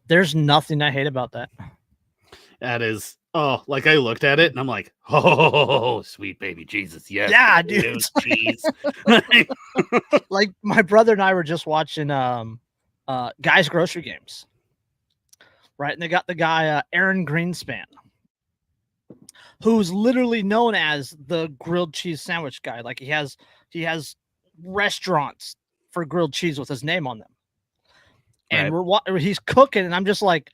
There's nothing I hate about that. That is, like I looked at it and I'm like, oh, sweet baby Jesus, yes, Yeah, dude. potatoes, cheese. Like my brother and I were just watching Guys Grocery Games, right? And they got the guy Aaron Greenspan, who's literally known as the grilled cheese sandwich guy. Like he has restaurants for grilled cheese with his name on them. And he's cooking, and I'm just like,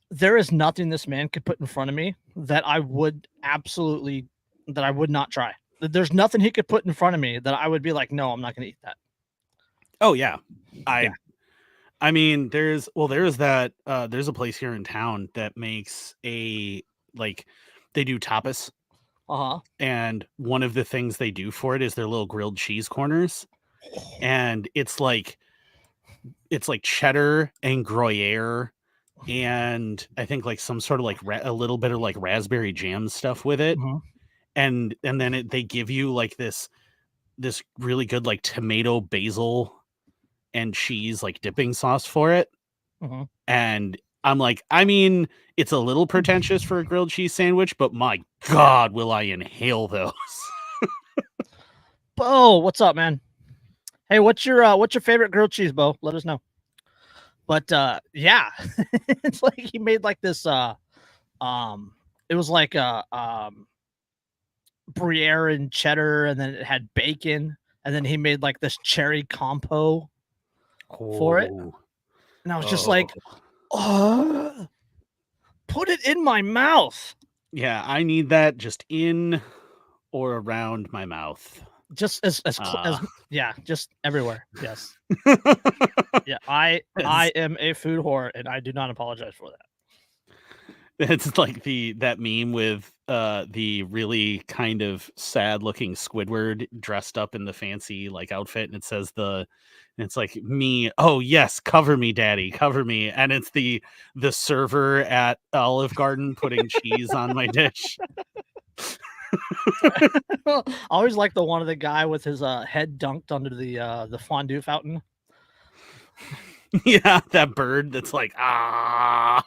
there is nothing this man could put in front of me that I would not try. There's nothing he could put in front of me that I would be like, no, I'm not going to eat that. Oh yeah. I mean, there's that, there's a place here in town that makes they do tapas. And one of the things they do for it is their little grilled cheese corners. And it's like cheddar and Gruyere, and I think like some sort of like a little bit of like raspberry jam stuff with it. And then they give you like this really good like tomato, basil, and cheese like dipping sauce for it. And I'm like, I mean, it's a little pretentious for a grilled cheese sandwich, but my God, will I inhale those? Bo, what's up, man? Hey, what's your favorite grilled cheese, Bo? Let us know. But yeah, it's like he made like this it was like Gruyere and cheddar, and then it had bacon, and then he made like this cherry compo for it. And I was just like, oh, put it in my mouth. Yeah, I need that just in or around my mouth. Just as yeah, just everywhere. Yes. Yeah, I am a food whore, and I do not apologize for that. It's like that meme with the really kind of sad looking Squidward dressed up in the fancy like outfit, and it says it's like me, oh yes, cover me daddy, cover me, and it's the server at Olive Garden putting cheese on my dish. I always like the one of the guy with his head dunked under the fondue fountain. Yeah, that bird that's like, ah.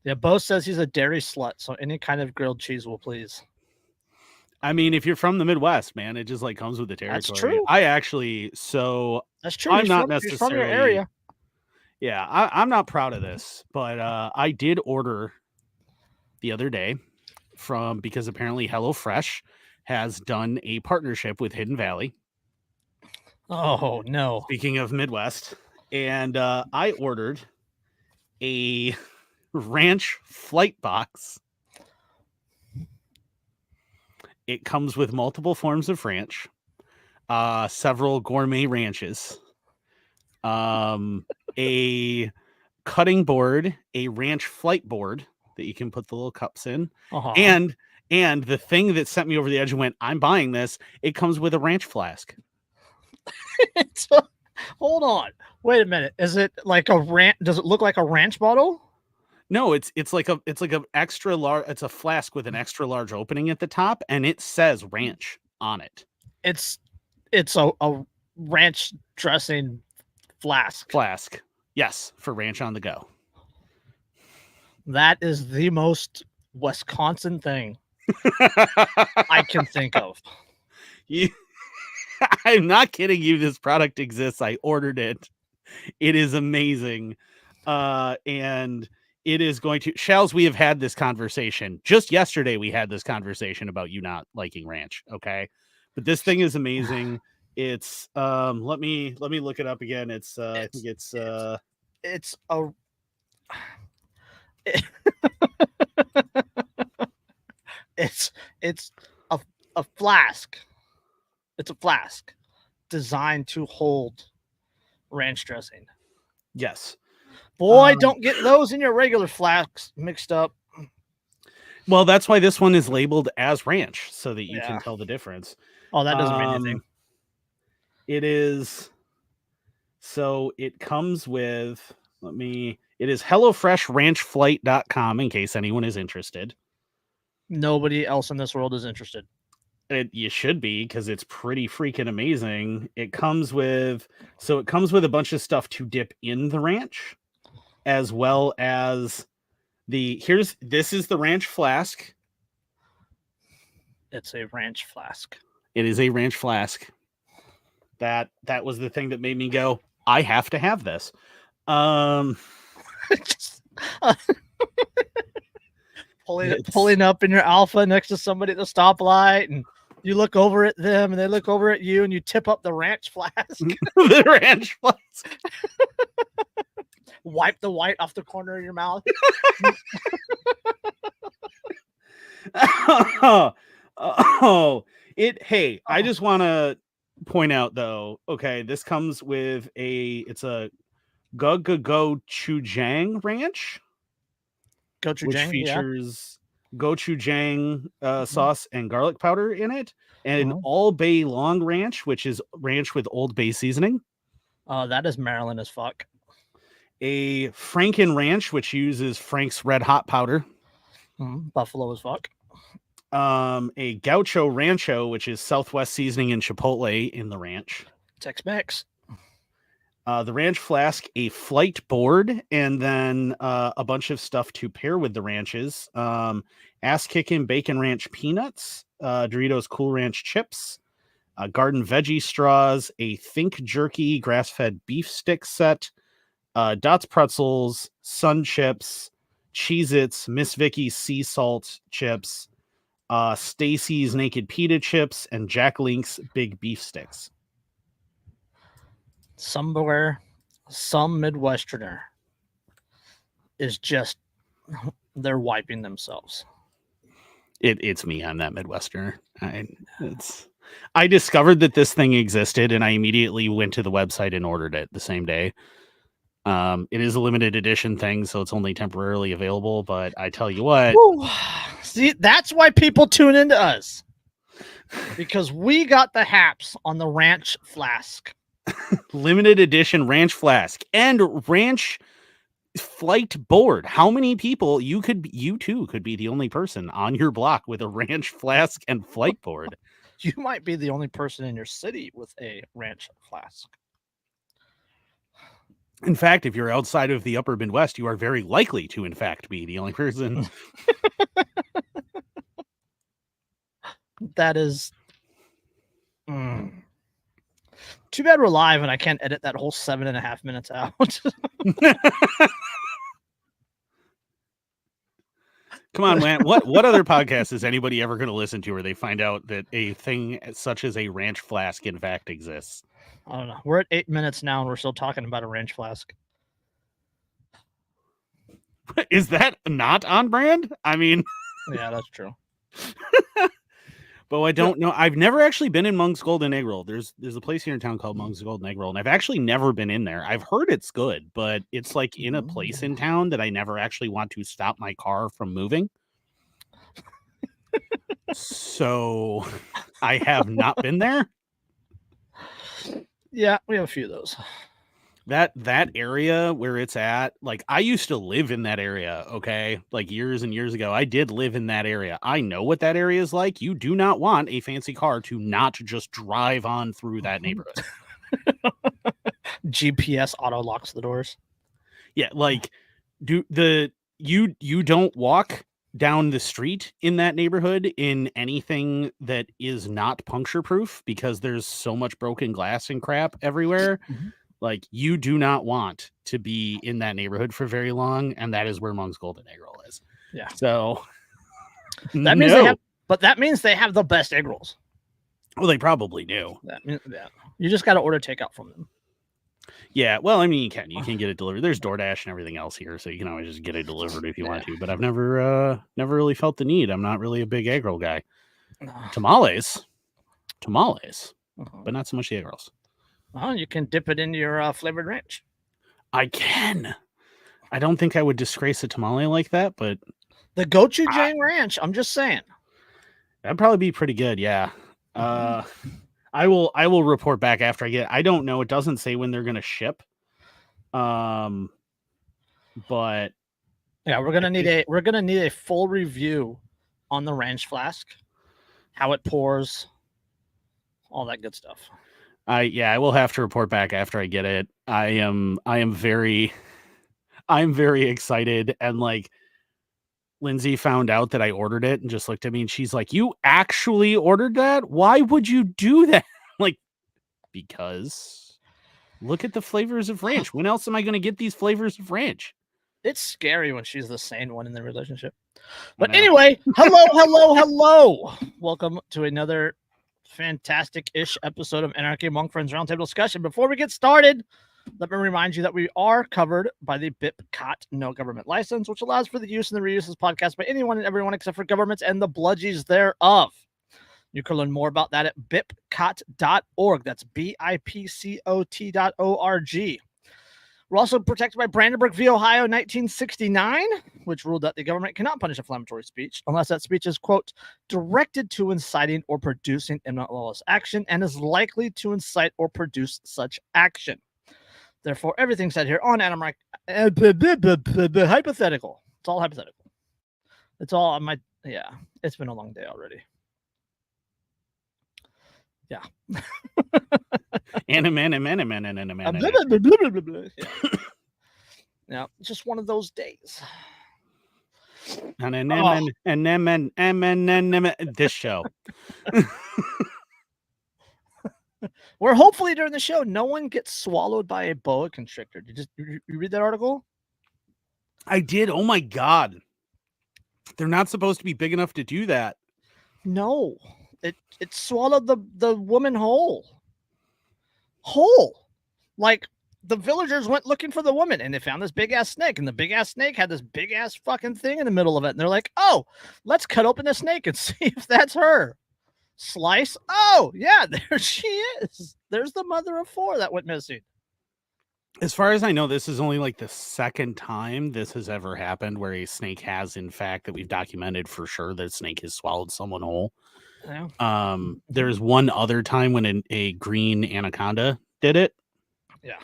Yeah, Bo says he's a dairy slut, so any kind of grilled cheese will please. I mean, if you're from the Midwest, man, it just like comes with the territory. That's true. That's true. I'm not necessarily from your area. Yeah, I'm not proud of this, but I did order the other day because apparently HelloFresh has done a partnership with Hidden Valley. Oh no! Speaking of Midwest, and I ordered a ranch flight box. It comes with multiple forms of ranch, several gourmet ranches, a cutting board, a ranch flight board that you can put the little cups in, and the thing that sent me over the edge and went, I'm buying this. It comes with a ranch flask. Hold on, wait a minute. Is it like a ranch? Does it look like a ranch bottle? No, it's like a extra large. It's a flask with an extra large opening at the top, and it says ranch on it. It's a ranch dressing flask. Yes, for ranch on the go. That is the most Wisconsin thing I can think of. I'm not kidding you. This product exists. I ordered it. It is amazing. And it is going to, Shells, we have had this conversation. Just yesterday, we had this conversation about you not liking ranch. Okay. But this thing is amazing. It's, let me look it up again. It's I think it's a flask. It's a flask designed to hold ranch dressing. Yes. Boy, don't get those in your regular flasks mixed up. Well, that's why this one is labeled as ranch, so that you can tell the difference. Oh, that doesn't mean anything. It is. So it comes with, it is HelloFreshRanchFlight.com in case anyone is interested. Nobody else in this world is interested. You should be, because it's pretty freaking amazing. It comes with a bunch of stuff to dip in the ranch. as well as this is the ranch flask. It's a ranch flask. It is a ranch flask. That was the thing that made me go, I have to have this. Just, pulling up in your Alpha next to somebody at the stoplight, and you look over at them, and they look over at you, and you tip up the ranch flask. The ranch flask. Wipe the white off the corner of your mouth. I just want to point out though, okay, this comes with it's a gochujang ranch, which features gochujang sauce and garlic powder in it, and an All Bay Long Ranch, which is ranch with Old Bay seasoning. Oh, that is Maryland as fuck. A Franken Ranch, which uses Frank's Red Hot powder. Buffalo as fuck. A Gaucho Rancho, which is Southwest seasoning and chipotle in the ranch. Tex-Mex. The ranch flask, a flight board, and then a bunch of stuff to pair with the ranches. Ass Kickin' Bacon Ranch peanuts, Doritos Cool Ranch chips, garden veggie straws, a Think Jerky grass-fed beef stick set, Dots pretzels, Sun chips, Cheez-Its, Miss Vicky's sea salt chips, Stacy's Naked Pita chips, and Jack Link's big beef sticks. Somewhere, some Midwesterner is just, they're wiping themselves. It's me. I'm that Midwesterner. I discovered that this thing existed, and I immediately went to the website and ordered it the same day. It is a limited edition thing, so it's only temporarily available, but I tell you what. Woo. See, that's why people tune into us. Because we got the haps on the ranch flask. Limited edition ranch flask and ranch flight board. How many people you too could be the only person on your block with a ranch flask and flight board. You might be the only person in your city with a ranch flask. In fact, if you're outside of the upper Midwest, you are very likely to, in fact, be the only person. That is too bad we're live and I can't edit that whole 7.5 minutes out. Come on, man. What other podcast is anybody ever going to listen to where they find out that a thing such as a ranch flask in fact exists? I don't know. We're at 8 minutes now and we're still talking about a ranch flask. Is that not on brand? I mean, yeah, that's true. But I don't know. I've never actually been in Monk's Golden Egg Roll. There's a place here in town called Monk's Golden Egg Roll, and I've actually never been in there. I've heard it's good, but it's like in a place in town that I never actually want to stop my car from moving. So I have not been there. Yeah, we have a few of those. That area where it's at, like I used to live in that area, okay? Like years and years ago, I did live in that area. I know what that area is like. You do not want a fancy car to not just drive on through that neighborhood. GPS auto locks the doors. Yeah, like you don't walk down the street in that neighborhood in anything that is not puncture proof because there's so much broken glass and crap everywhere. Like you do not want to be in that neighborhood for very long, and that is where Monk's Golden Egg Roll is. Yeah. So that means that means they have the best egg rolls. Well, they probably do. That means, yeah. You just got to order takeout from them. Yeah, well, I mean, you can get it delivered. There's DoorDash and everything else here, so you can always just get it delivered if you want to. But I've never really felt the need. I'm not really a big egg roll guy. Tamales, but not so much the egg rolls. Well, you can dip it into your flavored ranch. I can. I don't think I would disgrace a tamale like that, but the gochujang ranch. I'm just saying. That'd probably be pretty good. Yeah. I will report back after I get. I don't know. It doesn't say when they're going to ship. But yeah, we're gonna need a full review on the ranch flask, how it pours, all that good stuff. I will have to report back after I get it. I am very I'm very excited. And like Lindsay found out that I ordered it and just looked at me and she's like, "You actually ordered that? Why would you do that?" Like, because look at the flavors of ranch. When else am I going to get these flavors of ranch? It's scary when she's the sane one in the relationship. But anyway, hello. Welcome to another fantastic-ish episode of Anarchy Among Friends Roundtable Discussion. Before we get started, let me remind you that we are covered by the gov't no government license, which allows for the use and the reuse of this podcast by anyone and everyone except for governments and the bludgies thereof. You can learn more about that at bipcot.org. That's bipcot.org. We're also protected by Brandenburg v. Ohio 1969, which ruled that the government cannot punish inflammatory speech unless that speech is, quote, directed to inciting or producing imminent lawless action and is likely to incite or produce such action. Therefore, everything said here on Anarchy, hypothetical. It's all hypothetical. It's all on my, yeah, it's been a long day already. Yeah. Yeah, just one of those days. This show. Where hopefully during the show, no one gets swallowed by a boa constrictor. Did you read that article? I did. Oh my God. They're not supposed to be big enough to do that. No, it swallowed the woman whole. Like the villagers went looking for the woman and they found this big ass snake, and the big ass snake had this big ass fucking thing in the middle of it. And they're like, "Oh, let's cut open the snake and see if that's her." Slice. Oh, yeah, there she is. There's the mother of four that went missing. As far as I know, this is only like the second time this has ever happened where a snake has, in fact, that we've documented for sure that a snake has swallowed someone whole. Yeah. There's one other time when a green anaconda did it. Yeah.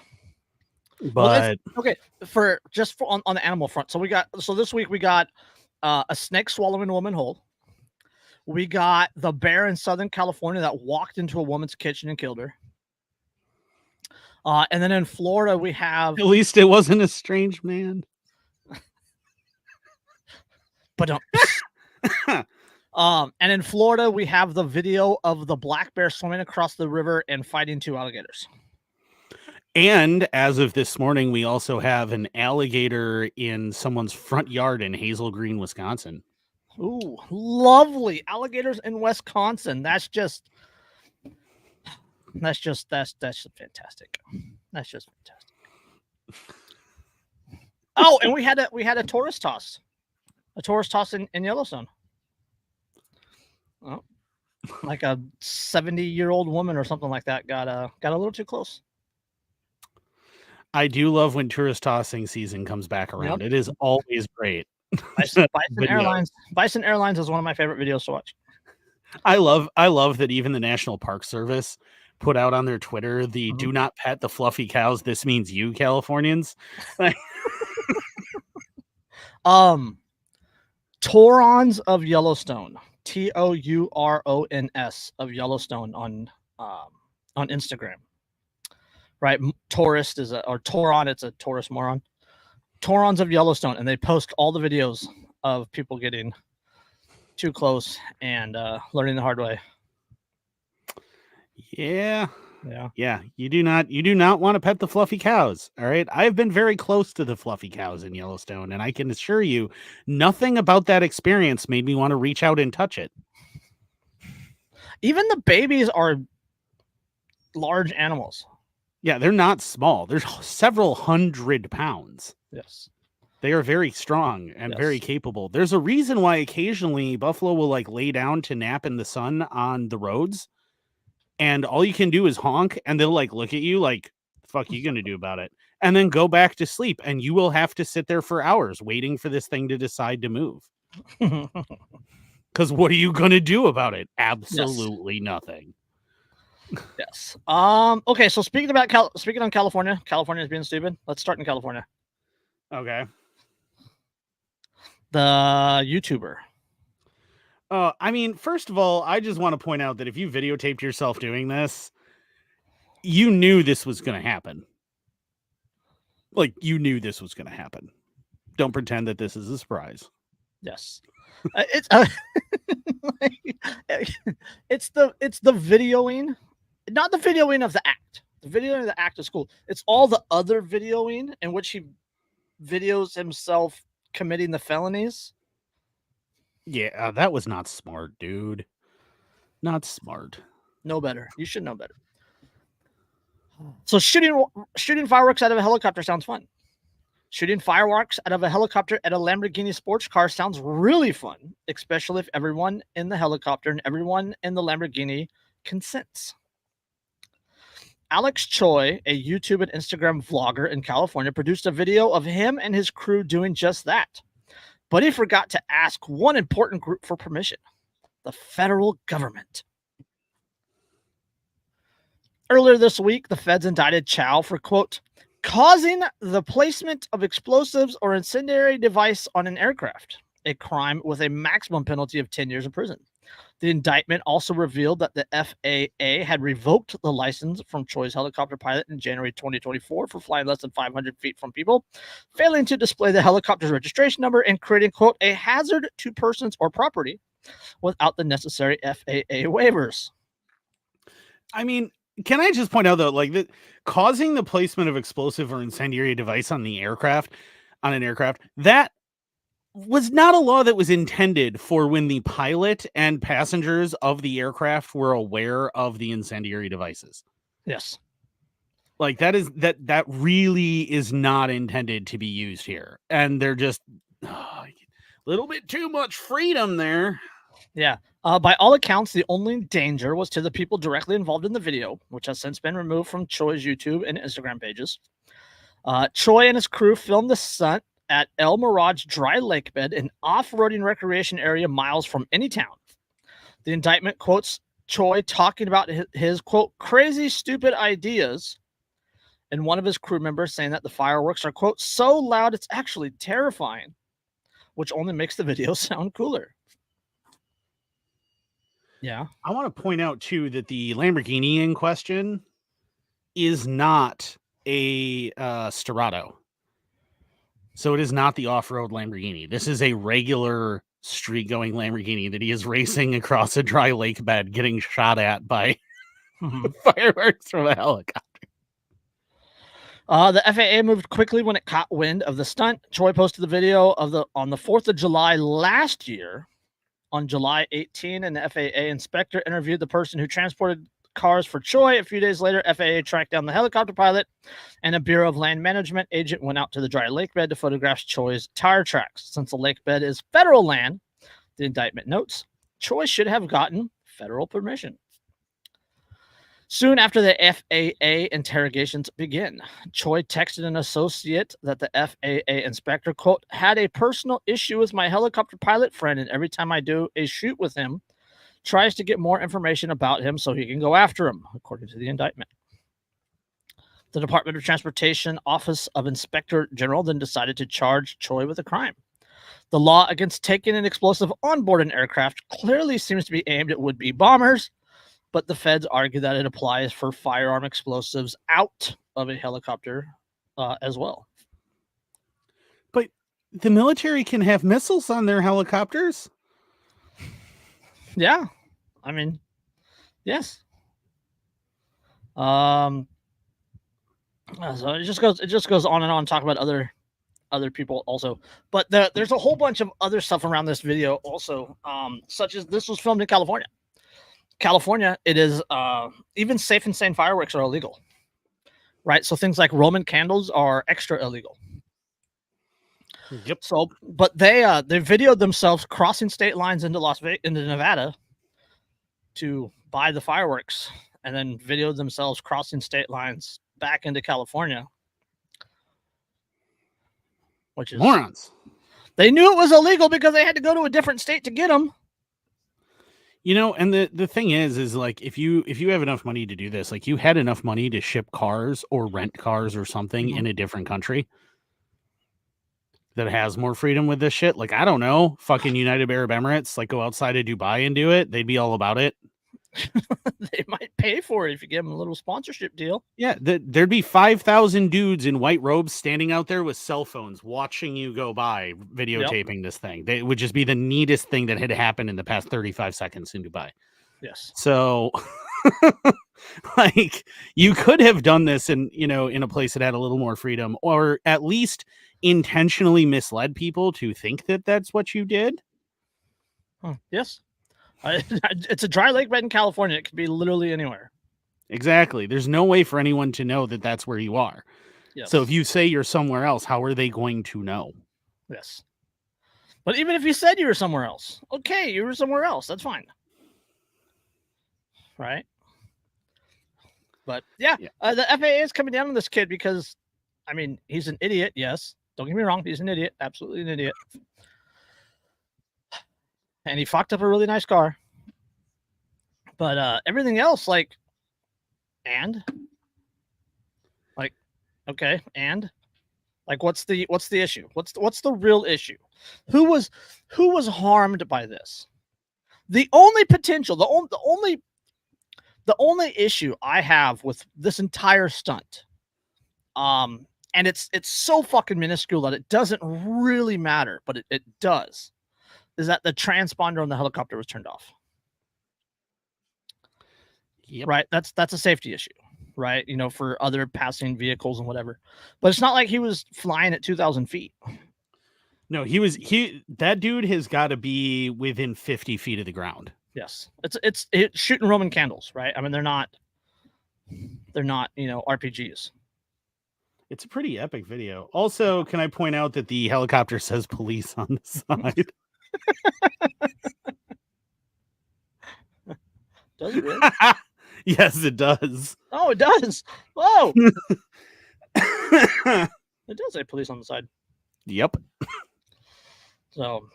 But okay, for on the animal front. So this week we got a snake swallowing a woman whole. We got the bear in Southern California that walked into a woman's kitchen and killed her. And then in Florida, we have... At least it wasn't a strange man. But and in Florida, we have the video of the black bear swimming across the river and fighting two alligators. And as of this morning, we also have an alligator in someone's front yard in Hazel Green, Wisconsin. Ooh, lovely alligators in Wisconsin. That's just fantastic. That's just fantastic. Oh, and we had a tourist toss in Yellowstone. Oh, like a 70-year-old woman or something like that got a little too close. I do love when tourist tossing season comes back around. Yep. It is always great. Bison Airlines is one of my favorite videos to watch. I love that even the National Park Service put out on their Twitter the "Do not pet the fluffy cows. This means you, Californians." Taurons of Yellowstone, TOURONS of Yellowstone on Instagram. Right, tourist is Tauron. It's a tourist moron. Taurons of Yellowstone, and they post all the videos of people getting too close and learning the hard way. Yeah. You do not want to pet the fluffy cows. All right. I've been very close to the fluffy cows in Yellowstone, and I can assure you nothing about that experience made me want to reach out and touch it. Even the babies are large animals. Yeah, they're not small. They're several 100 pounds. Yes. They are very strong and very capable. There's a reason why occasionally buffalo will like lay down to nap in the sun on the roads, and all you can do is honk, and they'll like look at you like, "The fuck are you gonna do about it?" And then go back to sleep, and you will have to sit there for hours waiting for this thing to decide to move. Because what are you gonna do about it? Absolutely nothing. Yes. Okay. So speaking on California, California is being stupid. Let's start in California. Okay. The YouTuber. I mean, first of all, I just want to point out that if you videotaped yourself doing this, you knew this was going to happen. Like, you knew this was going to happen. Don't pretend that this is a surprise. Yes. It's it's the videoing, not the videoing of the act. The videoing of the act is cool. It's all the other videoing in which he videos himself committing the felonies. Yeah, that was not smart, dude. Not smart. Know better. You should know better. So shooting fireworks out of a helicopter sounds fun. Shooting fireworks out of a helicopter at a Lamborghini sports car sounds really fun, especially if everyone in the helicopter and everyone in the Lamborghini consents. Alex Choi, a YouTube and Instagram vlogger in California, produced a video of him and his crew doing just that. But he forgot to ask one important group for permission: the federal government. Earlier this week, the feds indicted Chow for, quote, causing the placement of explosives or incendiary device on an aircraft, a crime with a maximum penalty of 10 years in prison. The indictment also revealed that the FAA had revoked the license from Choi's helicopter pilot in January 2024 for flying less than 500 feet from people, failing to display the helicopter's registration number and creating, quote, a hazard to persons or property without the necessary FAA waivers. I mean, can I just point out though, like, that causing the placement of explosive or incendiary device on an aircraft, that was not a law that was intended for when the pilot and passengers of the aircraft were aware of the incendiary devices. Yes. Like, that really is not intended to be used here. And they're just a little bit too much freedom there. Yeah. By all accounts, the only danger was to the people directly involved in the video, which has since been removed from Choi's YouTube and Instagram pages. Choi and his crew filmed the stunt at El Mirage Dry Lake Bed, an off-roading recreation area miles from any town. The indictment quotes Choi talking about his quote, crazy, stupid ideas, and one of his crew members saying that the fireworks are, quote, so loud it's actually terrifying, which only makes the video sound cooler. Yeah. I want to point out too that the Lamborghini in question is not a Sterrato. So it is not the off-road Lamborghini. This is a regular street-going Lamborghini that he is racing across a dry lake bed, getting shot at by fireworks from a helicopter. The FAA moved quickly when it caught wind of the stunt. Choi posted the video on the 4th of July last year. On July 18, an FAA inspector interviewed the person who transported cars for Choi. A few days later, FAA tracked down the helicopter pilot, and a Bureau of Land Management agent went out to the dry lake bed to photograph Choi's tire tracks. Since the lake bed is federal land, the indictment notes, Choi should have gotten federal permission. Soon after the FAA interrogations begin, Choi texted an associate that the FAA inspector, quote, had a personal issue with my helicopter pilot friend, and every time I do a shoot with him, tries to get more information about him so he can go after him, according to the indictment. The Department of Transportation Office of Inspector General then decided to charge Choi with a crime. The law against taking an explosive on board an aircraft clearly seems to be aimed at would-be bombers, but the feds argue that it applies for firearm explosives out of a helicopter as well. But the military can have missiles on their helicopters. Yeah, I mean, yes. So it just goes on and on, talk about other people also, but there's a whole bunch of other stuff around this video also, such as this was filmed in California. It is even safe and sane fireworks are illegal, right? So things like Roman candles are extra illegal. Yep. So, but they videoed themselves crossing state lines into Nevada to buy the fireworks, and then videoed themselves crossing state lines back into California, which is morons. They knew it was illegal because they had to go to a different state to get them. You know, and the thing is like, if you have enough money to do this, like, you had enough money to ship cars or rent cars or something in a different country that has more freedom with this shit. Like, I don't know, fucking United Arab Emirates, like, go outside of Dubai and do it. They'd be all about it. They might pay for it if you give them a little sponsorship deal. Yeah, there'd be 5,000 dudes in white robes standing out there with cell phones watching you go by, videotaping this thing. It would just be the neatest thing that had happened in the past 35 seconds in Dubai. Yes. So, like, you could have done this in a place that had a little more freedom, or at least intentionally misled people to think that that's what you did. Yes. It's a dry lake bed in California. It could be literally anywhere. Exactly. There's no way for anyone to know that that's where you are. Yes. So if you say you're somewhere else, how are they going to know? Yes. But even if you said you were somewhere else, okay, you were somewhere else. That's fine. Right? But yeah. The FAA is coming down on this kid because, I mean, he's an idiot. Yes. Don't get me wrong. He's an idiot. Absolutely an idiot. And he fucked up a really nice car. But everything else, like, okay, and like, what's the issue? What's the real issue? Who was harmed by this? The only potential, the only issue I have with this entire stunt, and it's so fucking minuscule that it doesn't really matter, but it does, is that the transponder on the helicopter was turned off. Yep. Right? That's a safety issue, right? For other passing vehicles and whatever. But it's not like he was flying at 2,000 feet. No, that dude has got to be within 50 feet of the ground. Yes. It's shooting Roman candles, right? I mean, they're not RPGs. It's a pretty epic video. Also, can I point out that the helicopter says police on the side? Does it really? Yes, it does. Oh, it does. Whoa. It does say police on the side. Yep. So,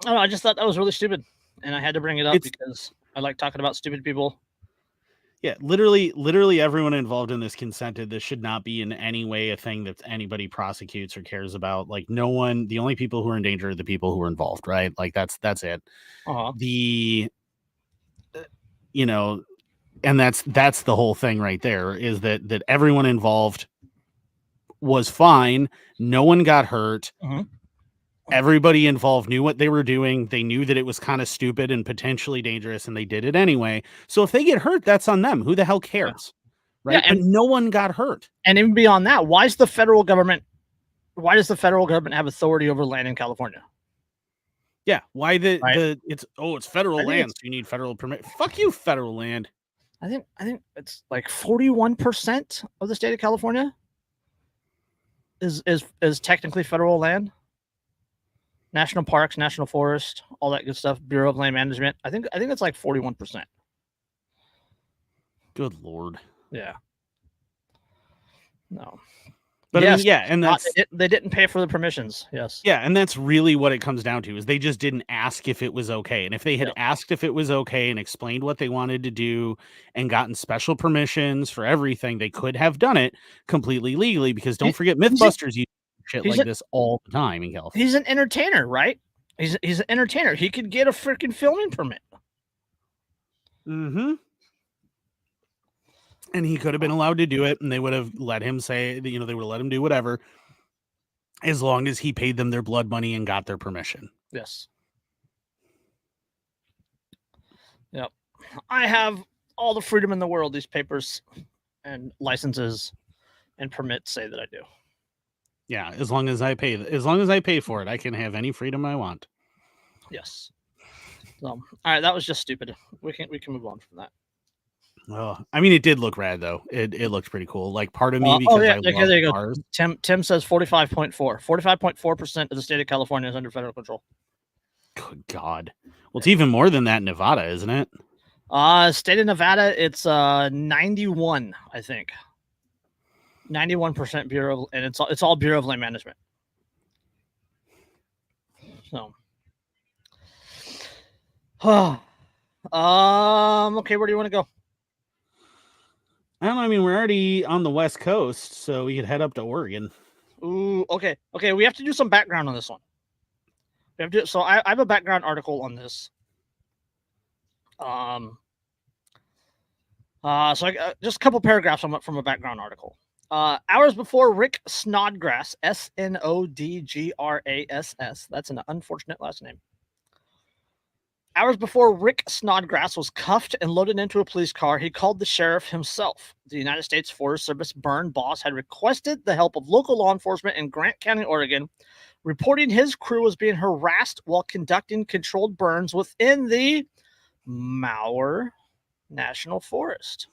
I don't know, I just thought that was really stupid, and I had to bring it up because I like talking about stupid people. Yeah, literally everyone involved in this consented. This should not be in any way a thing that anybody prosecutes or cares about. Like, no one, the only people who are in danger are the people who are involved, right? Like, that's it. And that's the whole thing right there, is that everyone involved was fine. No one got hurt. Everybody involved knew what they were doing. They knew that it was kind of stupid and potentially dangerous, and they did it anyway. So if they get hurt, that's on them. Who the hell cares? Right? Yeah, and no one got hurt. And even beyond that, why does the federal government have authority over land in California? Yeah. Why it's federal land, so you need federal permit. Fuck you, federal land. I think it's like 41% of the state of California is technically federal land. National parks, national forest, all that good stuff. Bureau of Land Management. I think it's like 41%. Good Lord. Yeah. No. But yes, I mean, yeah, and they didn't pay for the permissions. Yes. Yeah, and that's really what it comes down to, is they just didn't ask if it was okay. And if they had asked if it was okay and explained what they wanted to do and gotten special permissions for everything, they could have done it completely legally, because don't forget, Mythbusters use shit like this all the time in California. He's an entertainer, right? He's an entertainer. He could get a freaking filming permit. And he could have been allowed to do it, and they would have let him say, they would have let him do whatever, as long as he paid them their blood money and got their permission. Yes. Yep. I have all the freedom in the world. These papers and licenses and permits say that I do. Yeah, as long as I pay for it, I can have any freedom I want. Yes. So, all right, that was just stupid. We can move on from that. Well, I mean, it did look rad though. It looked pretty cool. Like, part of me, because I love cars. Tim says 45.4. 45.4% of the state of California is under federal control. Good God. Well, it's even more than that in Nevada, isn't it? State of Nevada, it's 91, I think. 91% Bureau, and it's all Bureau of Land Management. So, okay, where do you want to go? I don't know. I mean, we're already on the West Coast, so we could head up to Oregon. Ooh, okay. We have to do some background on this one. So I have a background article on this. Just a couple paragraphs from a background article. Hours before Rick Snodgrass, Snodgrass, that's an unfortunate last name. Hours before Rick Snodgrass was cuffed and loaded into a police car, he called the sheriff himself. The United States Forest Service burn boss had requested the help of local law enforcement in Grant County, Oregon, reporting his crew was being harassed while conducting controlled burns within the Mauer National Forest.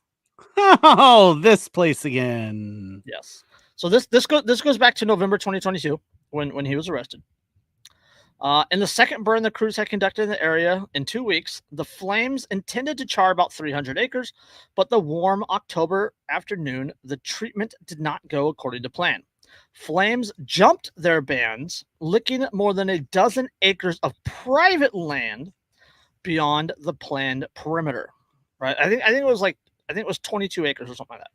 Oh, this place again. Yes. So this goes back to November 2022 when he was arrested. In the second burn the crews had conducted in the area in 2 weeks, the flames intended to char about 300 acres, but the warm October afternoon, the treatment did not go according to plan. Flames jumped their bands, licking more than a dozen acres of private land beyond the planned perimeter. Right? I think it was 22 acres or something like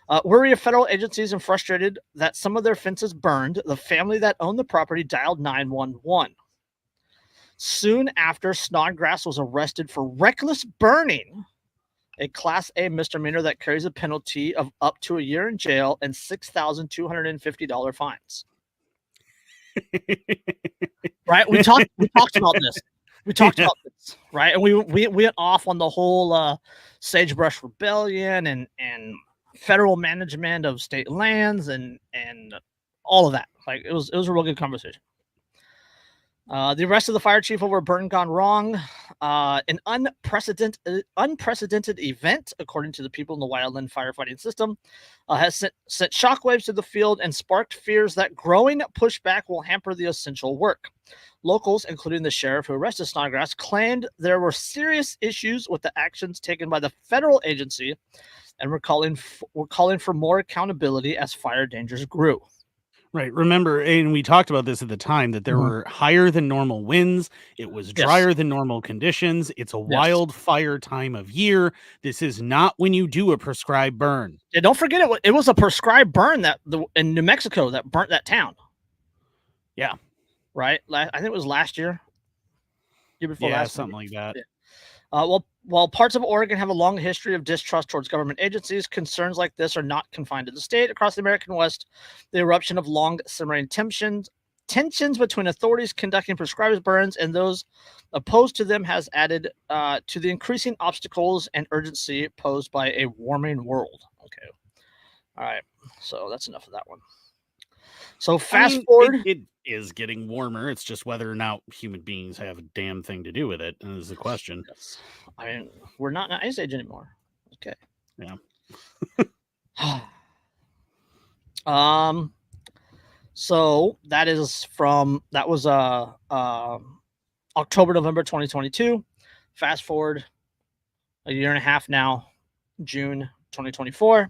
that. Worry of federal agencies and frustrated that some of their fences burned, the family that owned the property dialed 911. Soon after, Snodgrass was arrested for reckless burning, a Class A misdemeanor that carries a penalty of up to a year in jail and $6,250 fines. Right? We talked about this. We talked about this, right? And we went off on the whole Sagebrush Rebellion and federal management of state lands and all of that. Like it was a real good conversation. The arrest of the fire chief over a burn gone wrong, an unprecedented event, according to the people in the wildland firefighting system, has sent shockwaves to the field and sparked fears that growing pushback will hamper the essential work. Locals, including the sheriff who arrested Snodgrass, claimed there were serious issues with the actions taken by the federal agency, and we're calling for more accountability as fire dangers grew. Right. Remember, and we talked about this at the time, that there were higher than normal winds. It was drier than normal conditions. It's a wildfire time of year. This is not when you do a prescribed burn. Yeah, don't forget it was a prescribed burn in New Mexico that burnt that town. Yeah. Right. I think it was last year. Year before last. Something like that. Yeah. While parts of Oregon have a long history of distrust towards government agencies, concerns like this are not confined to the state. Across the American West, the eruption of long simmering tensions between authorities conducting prescribed burns and those opposed to them has added to the increasing obstacles and urgency posed by a warming world. Okay. All right. So that's enough of that one. So fast forward. It is getting warmer. It's just whether or not human beings have a damn thing to do with it is the question. Yes. I mean, we're not in an ice age anymore. Okay. Yeah. So that was October, November 2022. Fast forward a year and a half now, June 2024.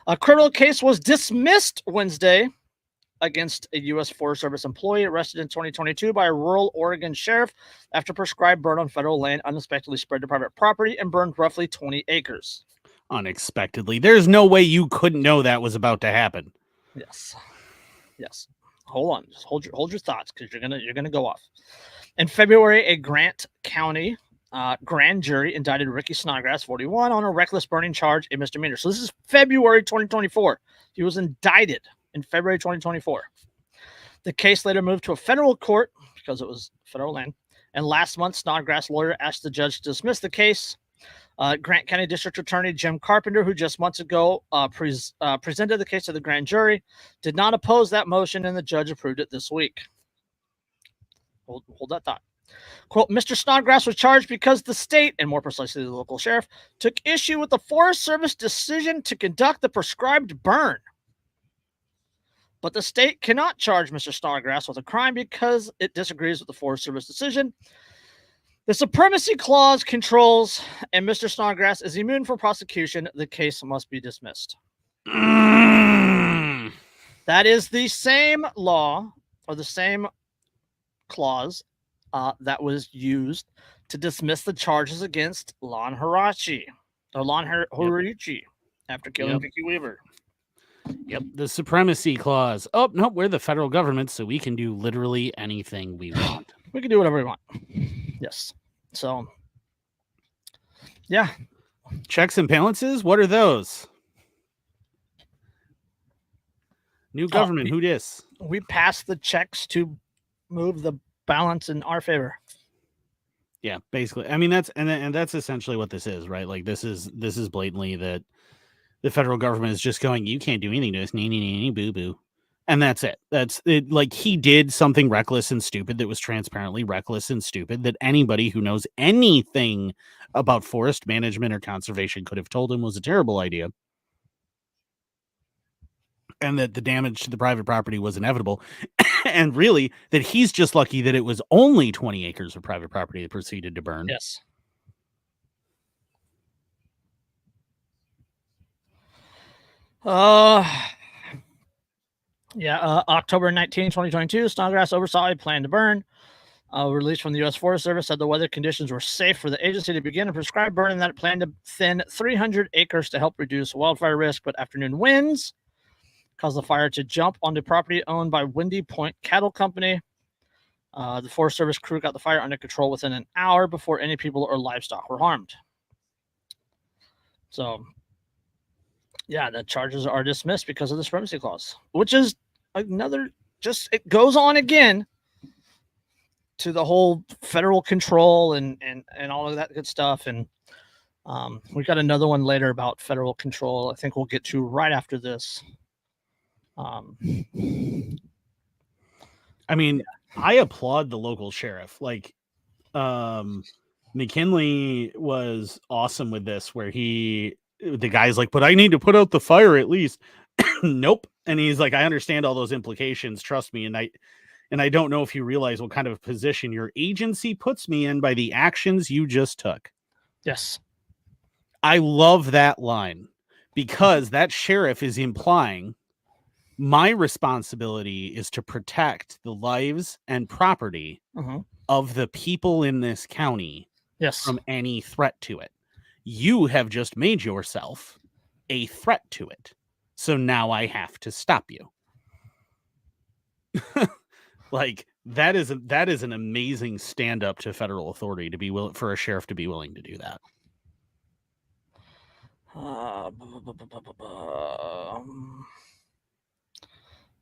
A criminal case was dismissed Wednesday against a U.S. Forest Service employee arrested in 2022 by a rural Oregon sheriff after prescribed burn on federal land unexpectedly spread to private property and burned roughly 20 acres. Unexpectedly. There's no way you couldn't know that was about to happen. Yes. Hold on. Just hold your thoughts because you're gonna go off. In February, a Grant County grand jury indicted Ricky Snodgrass, 41, on a reckless burning charge, a misdemeanor. So this is February 2024. He was indicted in February 2024. The case later moved to a federal court because it was federal land. And last month, Snodgrass' lawyer asked the judge to dismiss the case. Grant County District Attorney Jim Carpenter, who just months ago presented the case to the grand jury, did not oppose that motion, and the judge approved it this week. Hold that thought. Quote, Mr. Snodgrass was charged because the state, and more precisely the local sheriff, took issue with the Forest Service decision to conduct the prescribed burn. But the state cannot charge Mr. Snodgrass with a crime because it disagrees with the Forest Service decision. The supremacy clause controls, and Mr. Snodgrass is immune from prosecution. The case must be dismissed. That is the same law or the same clause that was used to dismiss the charges against Lon Horiuchi after killing Vicky Weaver. Yep, the supremacy clause. Oh, no, we're the federal government, so we can do literally anything we want. We can do whatever we want. Yes. So, yeah. Checks and balances? What are those? New government, who dis? We passed the checks to move the balance in our favor. Yeah, basically. I mean, that's essentially what this is, right? Like this is blatantly that the federal government is just going, you can't do anything to us, boo boo. And that's it. That's it. Like he did something reckless and stupid that was transparently reckless and stupid that anybody who knows anything about forest management or conservation could have told him was a terrible idea. And that the damage to the private property was inevitable. And really, that he's just lucky that it was only 20 acres of private property that proceeded to burn. Yes. October 19, 2022, Snodgrass oversaw a plan to burn. A release from the U.S. Forest Service said the weather conditions were safe for the agency to begin and prescribe burning, that it planned to thin 300 acres to help reduce wildfire risk, but afternoon winds caused the fire to jump onto property owned by Windy Point Cattle Company. The Forest Service crew got the fire under control within an hour before any people or livestock were harmed. So, yeah, the charges are dismissed because of the supremacy clause, which is another, just, it goes on again to the whole federal control and all of that good stuff. And we got another one later about federal control. I think we'll get to right after this. I mean, I applaud the local sheriff. Like, McKinley was awesome with this, where the guy's like, but I need to put out the fire at least. Nope. And he's like, I understand all those implications. Trust me. And I don't know if you realize what kind of position your agency puts me in by the actions you just took. Yes. I love that line, because that sheriff is implying my responsibility is to protect the lives and property of the people in this county from any threat to it. You have just made yourself a threat to it. So now I have to stop you. Like that is an amazing stand up to federal authority to be for a sheriff to be willing to do that.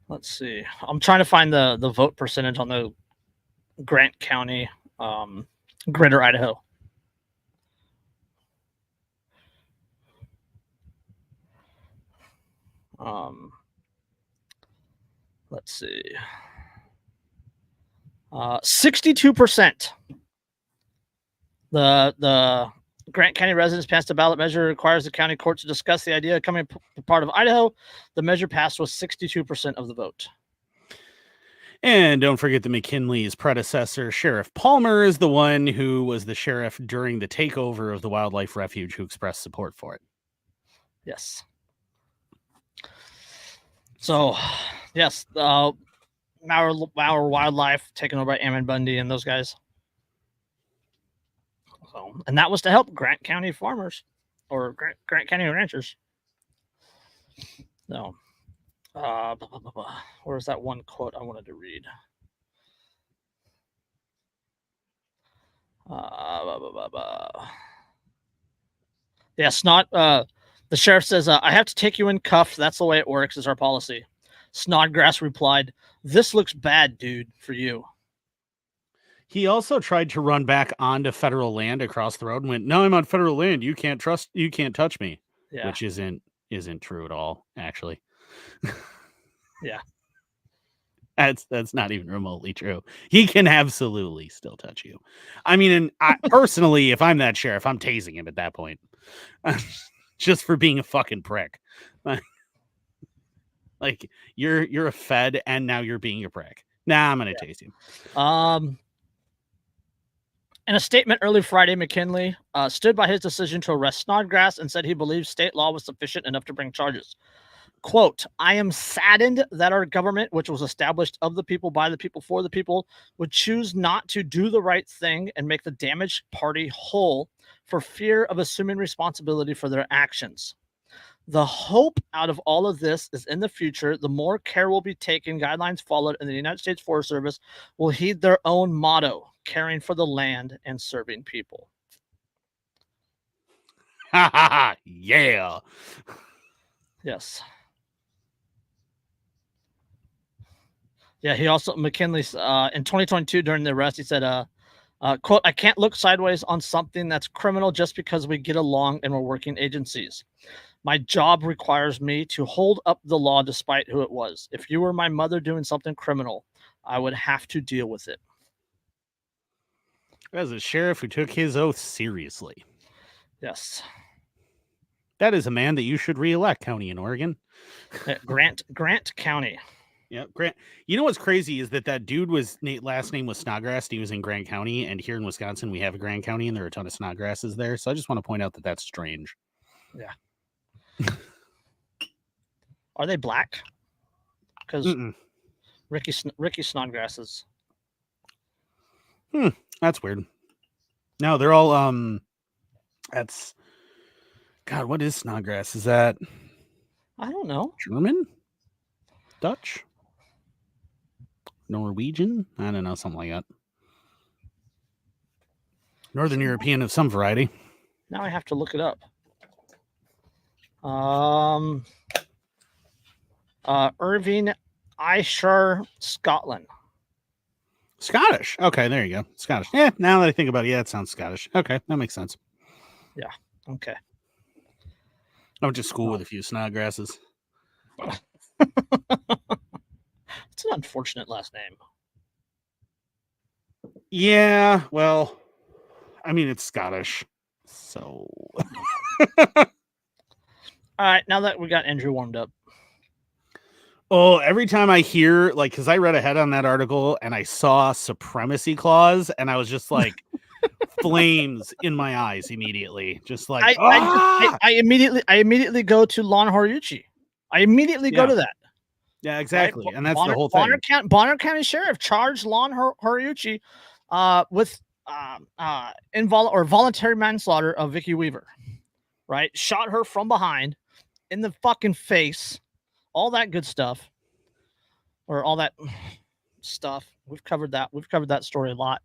Let's see. I'm trying to find the vote percentage on the Grant County, Greater Idaho. Let's see. 62%. The Grant County residents passed a ballot measure that requires the county court to discuss the idea of becoming a part of Idaho. The measure passed with 62% of the vote. And don't forget that McKinley's predecessor, Sheriff Palmer, is the one who was the sheriff during the takeover of the wildlife refuge who expressed support for it. Yes. So, yes, Mauer Wildlife taken over by Ammon Bundy and those guys. So, and that was to help Grant County farmers or Grant County ranchers. So, where's that one quote I wanted to read? Yeah, the sheriff says, I have to take you in cuffs. That's the way it works, is our policy. Snodgrass replied, this looks bad, dude, for you. He also tried to run back onto federal land across the road and went, no, I'm on federal land. You can't touch me. Yeah. Which isn't true at all, actually. Yeah. That's not even remotely true. He can absolutely still touch you. I mean, and personally, if I'm that sheriff, I'm tasing him at that point. Just for being a fucking prick. Like you're a fed and now you're being a prick. Nah, I'm gonna tase you. In a statement early Friday, McKinley stood by his decision to arrest Snodgrass and said he believes state law was sufficient enough to bring charges. Quote, I am saddened that our government, which was established of the people, by the people, for the people, would choose not to do the right thing and make the damaged party whole for fear of assuming responsibility for their actions. The hope out of all of this is in the future, the more care will be taken, guidelines followed, and the United States Forest Service will heed their own motto, caring for the land and serving people. Yeah. Yes. Yeah, he also McKinley in 2022 during the arrest, he said, quote, "I can't look sideways on something that's criminal just because we get along and we're working agencies. My job requires me to hold up the law despite who it was. If you were my mother doing something criminal, I would have to deal with it." As a sheriff who took his oath seriously. Yes. That is a man that you should re-elect, county in Oregon. Grant County. Yeah, Grant. You know what's crazy is that dude was last name was Snodgrass. And he was in Grant County, and here in Wisconsin we have a Grant County, and there are a ton of Snodgrasses there. So I just want to point out that that's strange. Yeah. Are they black? Because Ricky Snodgrass is. That's weird. No, they're all That's God. What is Snodgrass? Is that? I don't know. German, Dutch, Norwegian? I don't know, something like that. Northern European of some variety. Now I have to look it up. Irving, Ayrshire, Scotland. Scottish. Okay, there you go. Scottish. Yeah, now that I think about it, yeah, it sounds Scottish. Okay, that makes sense. Yeah. Okay. I went to school with a few Snodgrasses. It's an unfortunate last name. Yeah, well, I mean, it's Scottish, so. All right, now that we got Andrew warmed up. Oh, every time I hear, like, because I read ahead on that article and I saw supremacy clause, and I was just like, flames in my eyes immediately. Just like, I immediately go to Lon Horiuchi. I immediately go to that. Yeah, exactly. Right? And that's Bonner, the whole thing. Bonner County Sheriff charged Lon Horiuchi with voluntary manslaughter of Vicky Weaver. Right? Shot her from behind in the fucking face. All that good stuff. Or all that stuff. We've covered that. We've covered that story a lot.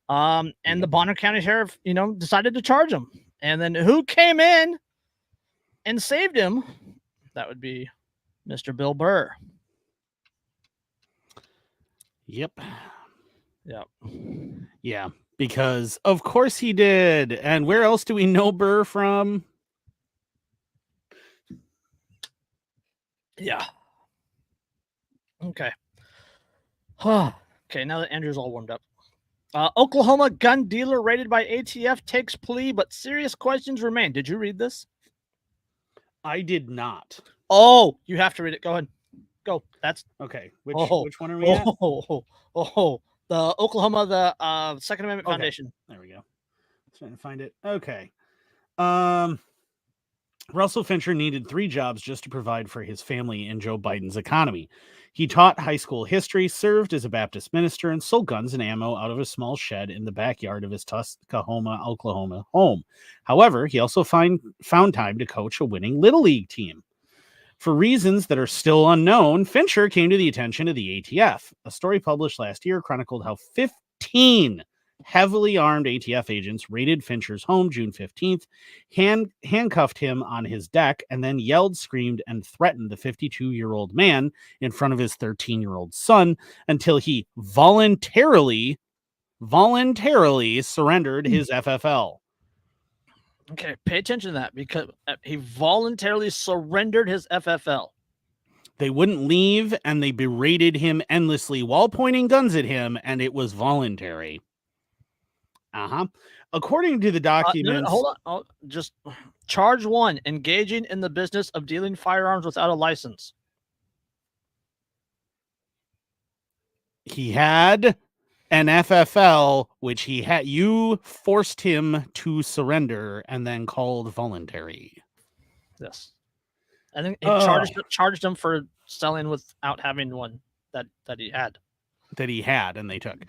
And the Bonner County Sheriff, decided to charge him. And then who came in and saved him? That would be Mr. Bill Burr. Yep. Yeah, because of course he did. And where else do we know Burr from? Yeah. Okay. Okay, now that Andrew's all warmed up. Oklahoma gun dealer raided by ATF takes plea, but serious questions remain. Did you read this? I did not. Oh, you have to read it. Go ahead. Go. That's okay. Which one are we at? The Oklahoma, the Second Amendment Foundation. There we go. Trying to find it. Okay. Russell Fincher needed 3 jobs just to provide for his family in Joe Biden's economy. He taught high school history, served as a Baptist minister, and sold guns and ammo out of a small shed in the backyard of his Tuskahoma, Oklahoma home. However, he also found time to coach a winning Little League team. For reasons that are still unknown, Fincher came to the attention of the ATF. A story published last year chronicled how 15 heavily armed ATF agents raided Fincher's home June 15th, handcuffed him on his deck, and then yelled, screamed, and threatened the 52-year-old man in front of his 13-year-old son until he voluntarily surrendered his FFL. Okay, pay attention to that because he voluntarily surrendered his FFL. They wouldn't leave, and they berated him endlessly while pointing guns at him, and it was voluntary. According to the documents... hold on. Just charge 1, engaging in the business of dealing firearms without a license. He had an FFL, which you forced him to surrender and then called voluntary. Yes. I think he charged him for selling without having one that he had. That he had, and they took.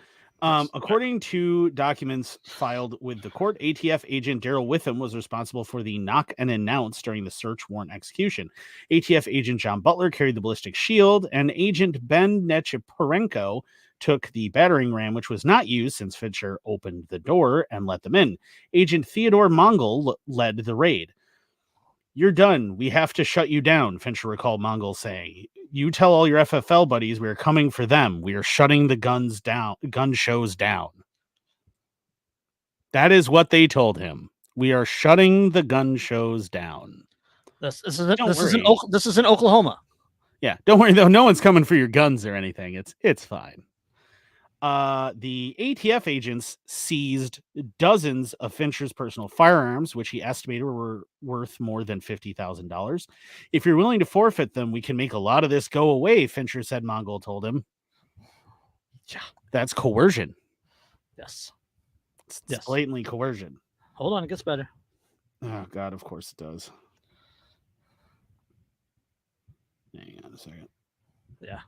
According to documents filed with the court, ATF agent Daryl Witham was responsible for the knock and announce during the search warrant execution. ATF agent John Butler carried the ballistic shield, and agent Ben Necheparenko took the battering ram, which was not used since Fincher opened the door and let them in. Agent Theodore Mongol led the raid. "You're done. We have to shut you down," Fincher recalled Mongol saying. "You tell all your FFL buddies we are coming for them. We are shutting the gun shows down." That is what they told him. "We are shutting the gun shows down." This is in Oklahoma. Yeah, don't worry though. No one's coming for your guns or anything. It's fine. The ATF agents seized dozens of Fincher's personal firearms, which he estimated were worth more than $50,000. "If you're willing to forfeit them, we can make a lot of this go away," Fincher said. Mongol told him. Yeah, that's coercion. Yes. It's blatantly coercion. Hold on, it gets better. Oh, God, of course it does. Hang on a second. Yeah.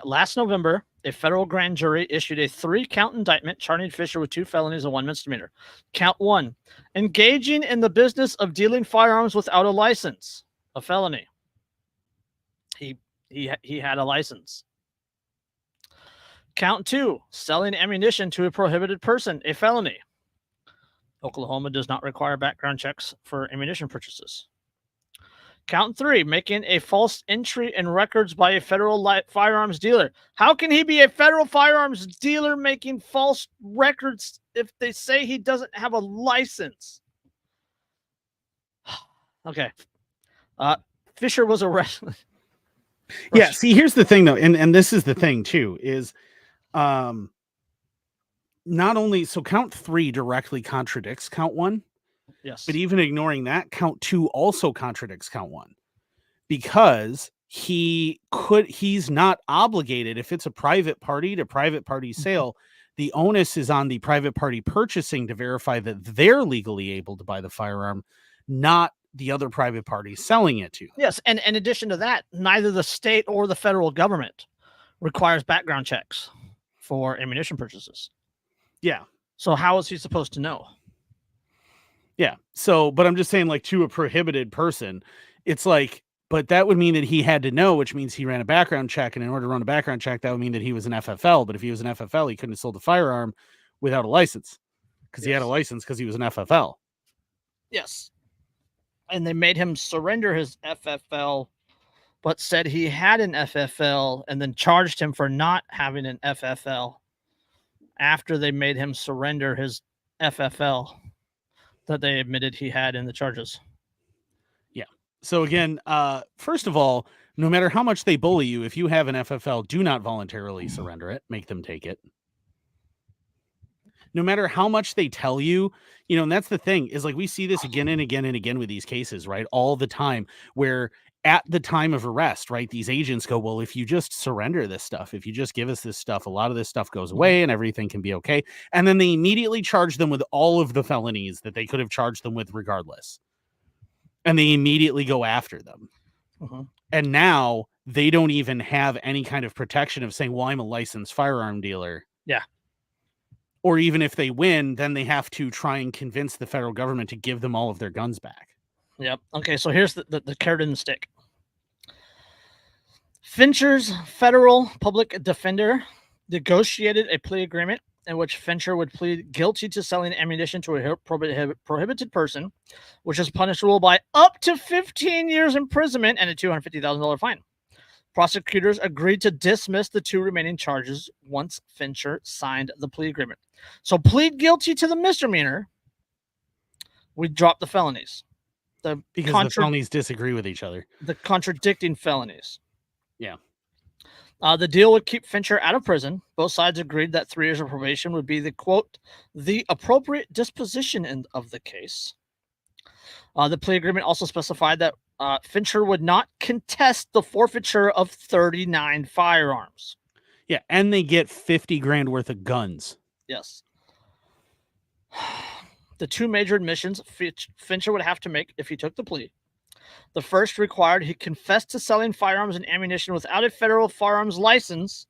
Last November, a federal grand jury issued a 3-count indictment charging Fischer with 2 felonies and 1 misdemeanor. Count 1, engaging in the business of dealing firearms without a license, a felony. He had a license. Count 2, selling ammunition to a prohibited person, a felony. Oklahoma does not require background checks for ammunition purchases. Count 3, making a false entry in records by a federal firearms dealer. How can he be a federal firearms dealer making false records if they say he doesn't have a license? Okay. Fischer was arrested. Yeah, see, here's the thing, though, and this is the thing, too, is not only... So count 3 directly contradicts count 1. Yes. But even ignoring that, count 2 also contradicts count 1. Because he's not obligated, if it's a private party to private party sale, the onus is on the private party purchasing to verify that they're legally able to buy the firearm, not the other private party selling it to them. Yes, and in addition to that, neither the state or the federal government requires background checks for ammunition purchases. Yeah. So how is he supposed to know? Yeah. So, but I'm just saying, like, to a prohibited person, it's like, but that would mean that he had to know, which means he ran a background check. And in order to run a background check, that would mean that he was an FFL. But if he was an FFL, he couldn't have sold a firearm without a license, because he had a license because he was an FFL. Yes. And they made him surrender his FFL, but said he had an FFL and then charged him for not having an FFL after they made him surrender his FFL that they admitted he had in the charges. Yeah. So again, first of all, no matter how much they bully you, if you have an FFL, do not voluntarily surrender it. Make them take it. No matter how much they tell you, and that's the thing, is like, we see this again and again and again with these cases, right? All the time, where at the time of arrest, right, these agents go, well, if you just surrender this stuff, if you just give us this stuff, a lot of this stuff goes away and everything can be okay. And then they immediately charge them with all of the felonies that they could have charged them with regardless. And they immediately go after them. And now they don't even have any kind of protection of saying, well, I'm a licensed firearm dealer. Yeah. Or even if they win, then they have to try and convince the federal government to give them all of their guns back. Yep. Okay, so here's the carrot and the stick. Fincher's federal public defender negotiated a plea agreement in which Fincher would plead guilty to selling ammunition to a prohibited person, which is punishable by up to 15 years imprisonment and a $250,000 fine. Prosecutors agreed to dismiss the 2 remaining charges once Fincher signed the plea agreement. So plead guilty to the misdemeanor. We drop the felonies. Because the felonies disagree with each other. The contradicting felonies. Yeah. The deal would keep Fincher out of prison. Both sides agreed that 3 years of probation would be the, quote, the appropriate disposition of the case. The plea agreement also specified that Fincher would not contest the forfeiture of 39 firearms. Yeah, and they get $50,000 worth of guns. Yes. The 2 major admissions Fincher would have to make if he took the plea. The first required he confessed to selling firearms and ammunition without a federal firearms license,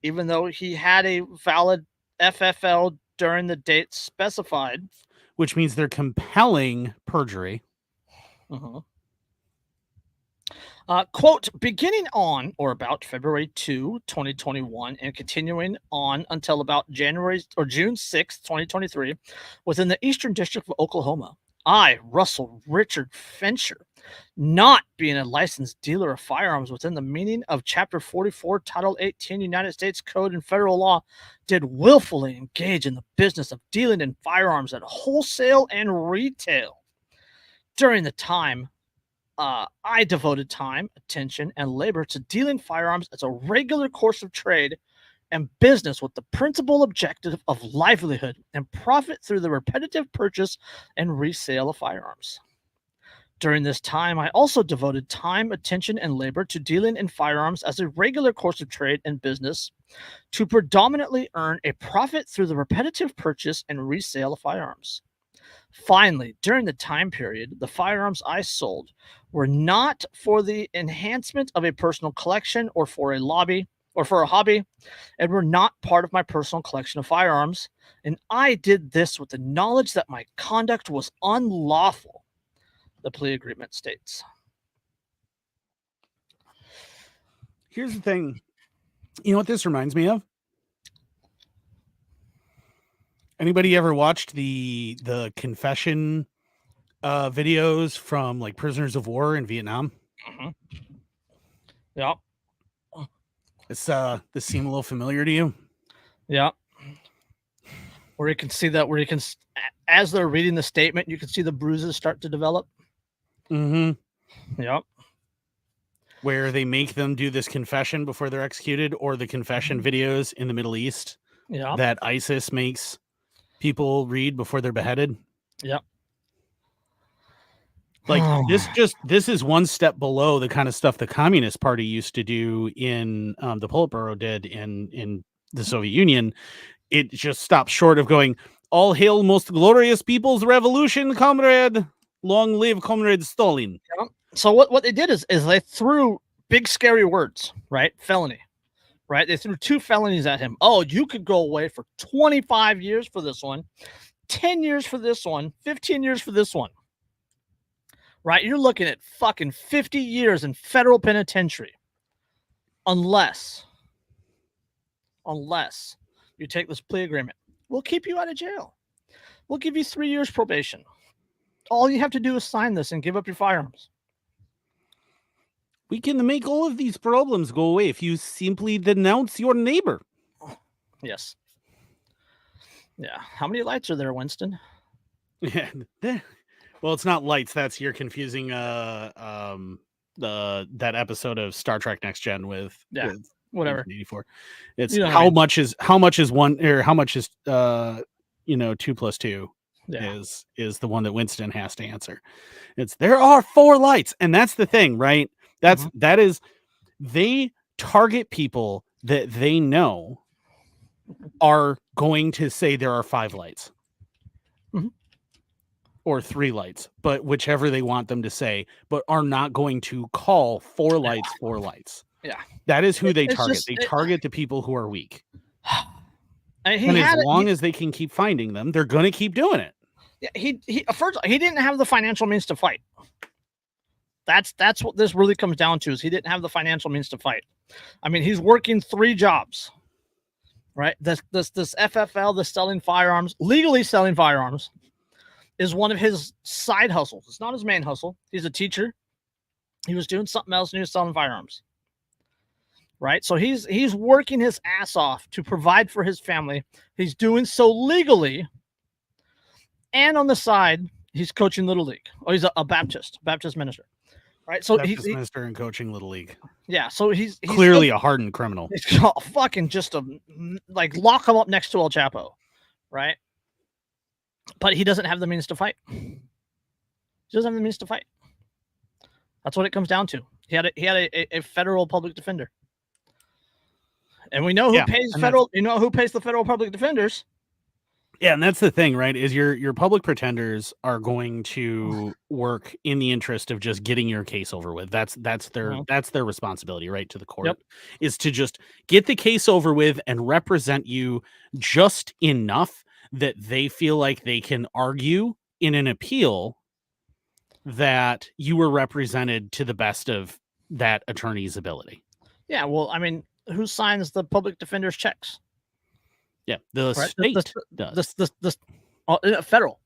even though he had a valid FFL during the date specified. Which means they're compelling perjury. Quote, beginning on or about February 2, 2021, and continuing on until about June 6, 2023, within the Eastern District of Oklahoma, I, Russell Richard Fincher, not being a licensed dealer of firearms within the meaning of Chapter 44, Title 18 United States Code and federal law, did willfully engage in the business of dealing in firearms at wholesale and retail. During the time, I devoted time, attention, and labor to dealing firearms as a regular course of trade and business with the principal objective of livelihood and profit through the repetitive purchase and resale of firearms. During this time, I also devoted time, attention, and labor to dealing in firearms as a regular course of trade and business to predominantly earn a profit through the repetitive purchase and resale of firearms. Finally, during the time period, the firearms I sold were not for the enhancement of a personal collection or for a hobby, and were not part of my personal collection of firearms, and I did this with the knowledge that my conduct was unlawful, the plea agreement states. Here's the thing. You know what this reminds me of? Anybody ever watched the confession videos from like prisoners of war in Vietnam? Mm-hmm. Yeah. This seem a little familiar to you? Yeah. Where you can see that, where you can, as they're reading the statement, you can see the bruises start to develop. Mm-hmm. Yep. Where they make them do this confession before they're executed, or the confession videos in the Middle East that ISIS makes people read before they're beheaded. Yep. Like this is one step below the kind of stuff the Communist Party used to do in the Politburo did in the Soviet Union. It just stops short of going, "All hail most glorious people's revolution, comrade! Long live Comrade Stalin." Yep. So what they did is they threw big scary words, right? Felony, right? They threw 2 felonies at him. Oh, you could go away for 25 years for this one, 10 years for this one, 15 years for this one. Right? You're looking at fucking 50 years in federal penitentiary. Unless you take this plea agreement. We'll keep you out of jail. We'll give you 3 years probation. All you have to do is sign this and give up your firearms. We can make all of these problems go away if you simply denounce your neighbor. Yes. Yeah. How many lights are there, Winston? Yeah. Well, it's not lights. That's you're confusing that episode of Star Trek Next Gen with whatever 84. It's how much is one, or how much is 2 + 2 is the one that Winston has to answer. It's there are 4 lights, and that's the thing, right? That is they target people that they know are going to say there are 5 lights. Mm-hmm. Or 3 lights, but whichever they want them to say, but are not going to call 4 lights 4 lights. Yeah. That is who they target. They target the people who are weak. And as long as they can keep finding them, they're going to keep doing it. Yeah, he didn't have the financial means to fight. That's what this really comes down to, is he didn't have the financial means to fight. I mean, he's working 3 jobs. Right? This FFL, the selling firearms, legally selling firearms, is one of his side hustles. It's not his main hustle. He's a teacher. He was doing something else and he was selling firearms. Right? So he's working his ass off to provide for his family. He's doing so legally. And on the side, he's coaching Little League. Oh, he's a Baptist minister. Right? So Baptist minister and coaching Little League. Yeah, so he's clearly a hardened criminal. He's fucking just lock him up next to El Chapo. Right? But he doesn't have the means to fight. He doesn't have the means to fight. That's what it comes down to. He had a federal public defender, and we know who pays federal. You know who pays the federal public defenders? Yeah, and that's the thing, right? Is your public pretenders are going to work in the interest of just getting your case over with. That's their responsibility, right, to the court, is to just get the case over with and represent you just enough that they feel like they can argue in an appeal that you were represented to the best of that attorney's ability. Yeah, well, I mean, who signs the public defender's checks? Yeah, the state does. Oh, federal.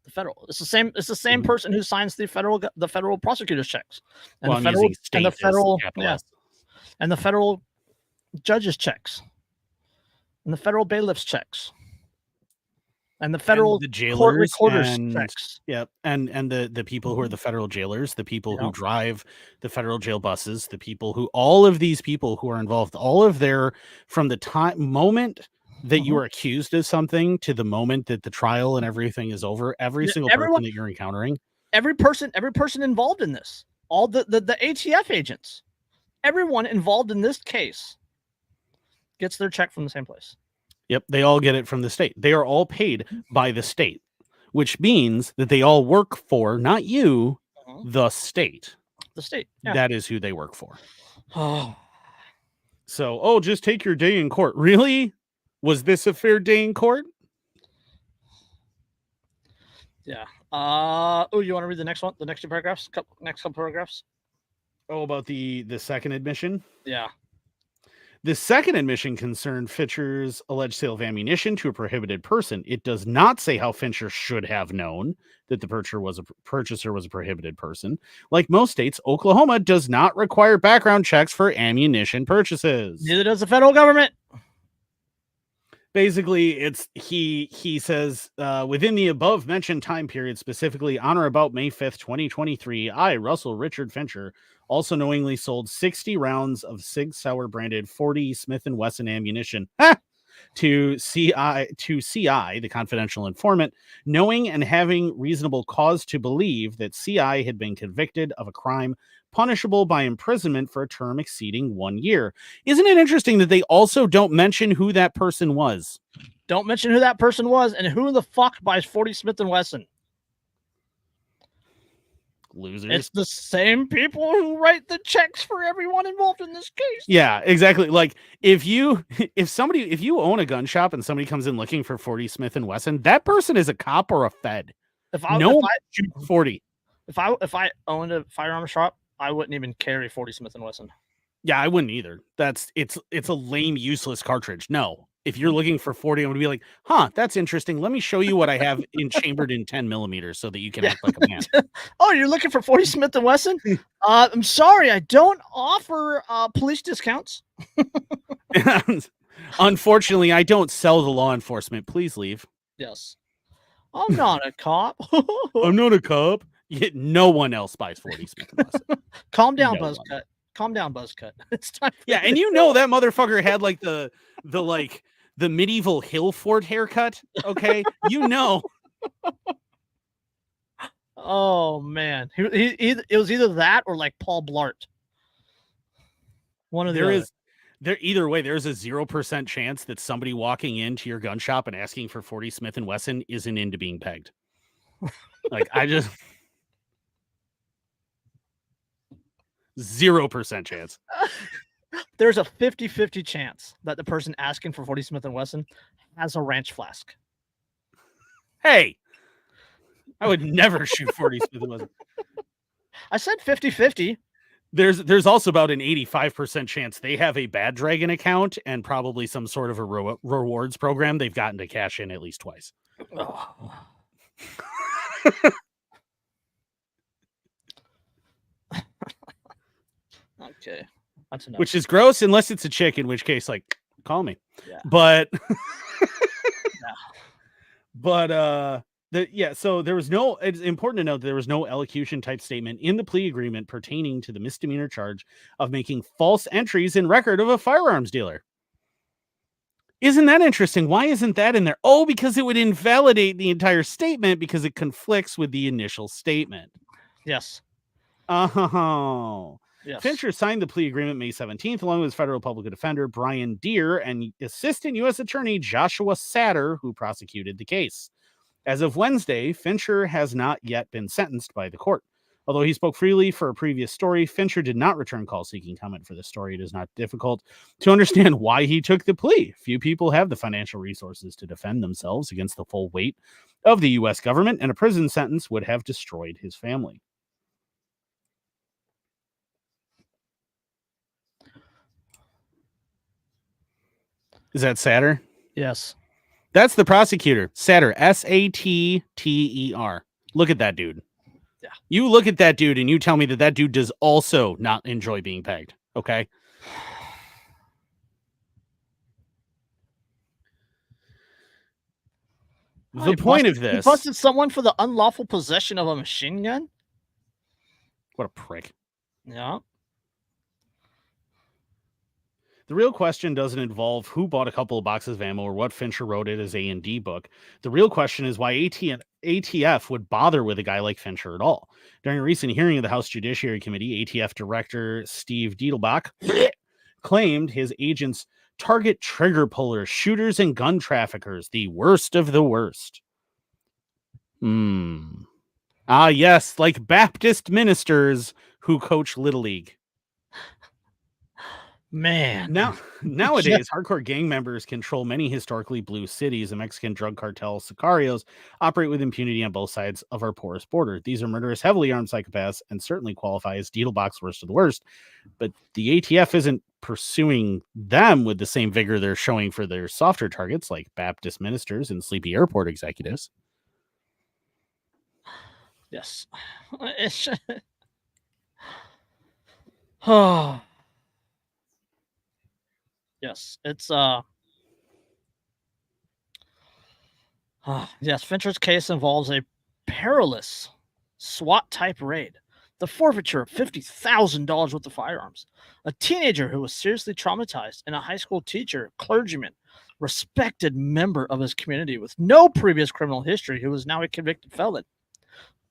It's the same. It's the same person who signs the federal prosecutor's checks, and well, I'm using state the federal, as and the federal judges' checks, and the federal bailiffs' checks, and the federal and the jailers court recorders' and checks. yep, and the people who are the federal jailers, the people who drive the federal jail buses, the people who all of these people who are involved, all of their from the moment that you are accused of something to the moment that the trial and everything is over, every single person that you're encountering, every person involved in this, all the ATF agents, everyone involved in this case gets their check from the same place. Yep, they all get it from the state. They are all paid by the state, which means that they all work for not you, the state. The state. Yeah. That is who they work for. So, just take your day in court. Really? Was this a fair day in court? Yeah. You want to read the next one? The next two paragraphs? Next couple paragraphs? Oh, about the second admission? Yeah. The second admission concerned Fincher's alleged sale of ammunition to a prohibited person. It does not say how Fincher should have known that the purchaser was a prohibited person. Like most states, Oklahoma does not require background checks for ammunition purchases. Neither does the federal government. Basically, he says, within the above mentioned time period, specifically on or about May 5th, 2023, I, Russell Richard Fincher, also knowingly sold 60 rounds of Sig Sauer branded 40 Smith & Wesson ammunition to CI, the confidential informant, knowing and having reasonable cause to believe that CI had been convicted of a crime punishable by imprisonment for a term exceeding 1 year. Isn't it interesting that they also don't mention who that person was? Don't mention who that person was, and who the fuck buys 40 Smith & Wesson? Losers. It's the same people who write the checks for everyone involved in this case. Yeah, exactly. Like if you own a gun shop and somebody comes in looking for 40 Smith & Wesson, that person is a cop or a fed. If I shoot 40. If I owned a firearm shop, I wouldn't even carry 40 Smith & Wesson. Yeah, I wouldn't either. It's a lame, useless cartridge. No. If you're looking for 40, I'm going to be like, that's interesting. Let me show you what I have chambered in 10 millimeters so that you can act like a man. Oh, you're looking for 40 Smith & Wesson? I'm sorry, I don't offer police discounts. Unfortunately, I don't sell to law enforcement. Please leave. Yes. I'm not a cop. I'm not a cop. Yet no one else buys 40 Smith & Wesson. Calm down, Buzzcut. Calm down, Buzzcut. It's time. Yeah, and that motherfucker had like the medieval hill fort haircut. Okay, Oh man, it was either that or like Paul Blart. One of the either way, there's a 0% chance that somebody walking into your gun shop and asking for 40 Smith & Wesson isn't into being pegged. Like I just 0% chance. There's a 50-50 chance that the person asking for 40 Smith & Wesson has a ranch flask. Hey, I would never shoot 40 Smith & Wesson. I said 50-50. There's also about an 85% chance they have a Bad Dragon account and probably some sort of a rewards program they've gotten to cash in at least twice. Oh. Okay. That's enough. Which is gross unless it's a chick, in which case, like, call me. Yeah. But so there was no, it's important to note that there was no elocution type statement in the plea agreement pertaining to the misdemeanor charge of making false entries in record of a firearms dealer. Isn't that interesting? Why isn't that in there? Oh, because it would invalidate the entire statement because it conflicts with the initial statement. Yes. Oh. Yes. Fincher signed the plea agreement May 17th, along with federal public defender Brian Deere and assistant U.S. attorney Joshua Satter, who prosecuted the case. As of Wednesday, Fincher has not yet been sentenced by the court. Although he spoke freely for a previous story, Fincher did not return calls seeking comment for this story. It is not difficult to understand why he took the plea. Few people have the financial resources to defend themselves against the full weight of the U.S. government, and a prison sentence would have destroyed his family. Is that sadder? Yes. That's the prosecutor. Satter. Satter. Look at that dude. Yeah. You look at that dude and you tell me that dude does also not enjoy being pegged. Okay. The point of this. He busted someone for the unlawful possession of a machine gun? What a prick. Yeah. The real question doesn't involve who bought a couple of boxes of ammo or what Fincher wrote in his A&D book. The real question is why ATF would bother with a guy like Fincher at all. During a recent hearing of the House Judiciary Committee, ATF Director Steve Diedelbach claimed his agents target trigger pullers, shooters, and gun traffickers, the worst of the worst. Ah, yes, like Baptist ministers who coach Little League. Man. Nowadays, hardcore gang members control many historically blue cities. The Mexican drug cartel Sicarios operate with impunity on both sides of our porous border. These are murderous, heavily armed psychopaths and certainly qualify as Diedelbach's worst of the worst. But the ATF isn't pursuing them with the same vigor they're showing for their softer targets like Baptist ministers and sleepy airport executives. Yes. Oh. Yes, it's yes, Fincher's case involves a perilous SWAT type raid, the forfeiture of $50,000 worth of firearms, a teenager who was seriously traumatized, and a high school teacher, clergyman, respected member of his community with no previous criminal history who is now a convicted felon,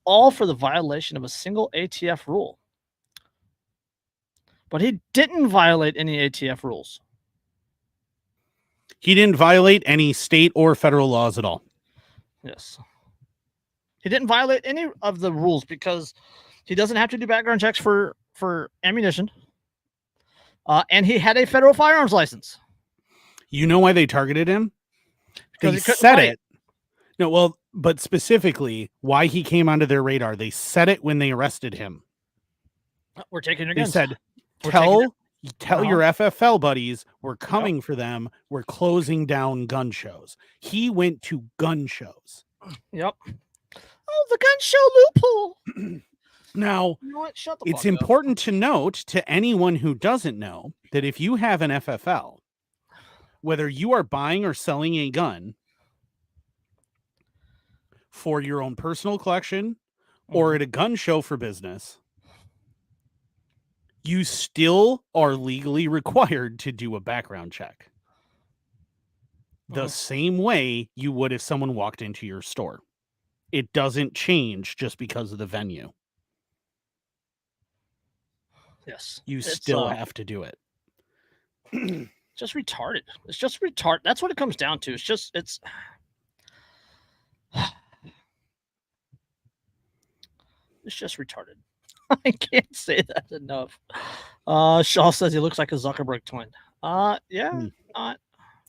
all for the violation of a single ATF rule. But he didn't violate any ATF rules. He didn't violate any state or federal laws at all. Yes. He didn't violate any of the rules because he doesn't have to do background checks for ammunition. And he had a federal firearms license. You know why they targeted him? Because they said it. No, well, but specifically why he came onto their radar. They said it when they arrested him. We're taking your guns. They said, tell your FFL buddies we're coming for them. We're closing down gun shows. He went to gun shows. Yep. Oh, the gun show loophole. Now, you know what? Shut the it's fuck important up. to note to anyone who doesn't know that if you have an FFL, whether you are buying or selling a gun for your own personal collection or at a gun show for business, you still are legally required to do a background check. The same way you would if someone walked into your store. It doesn't change just because of the venue. Yes. You still have to do it. Just retarded. It's just retarded. That's what it comes down to. It's just retarded. I can't say that enough. Shaw says he looks like a Zuckerberg twin. Yeah.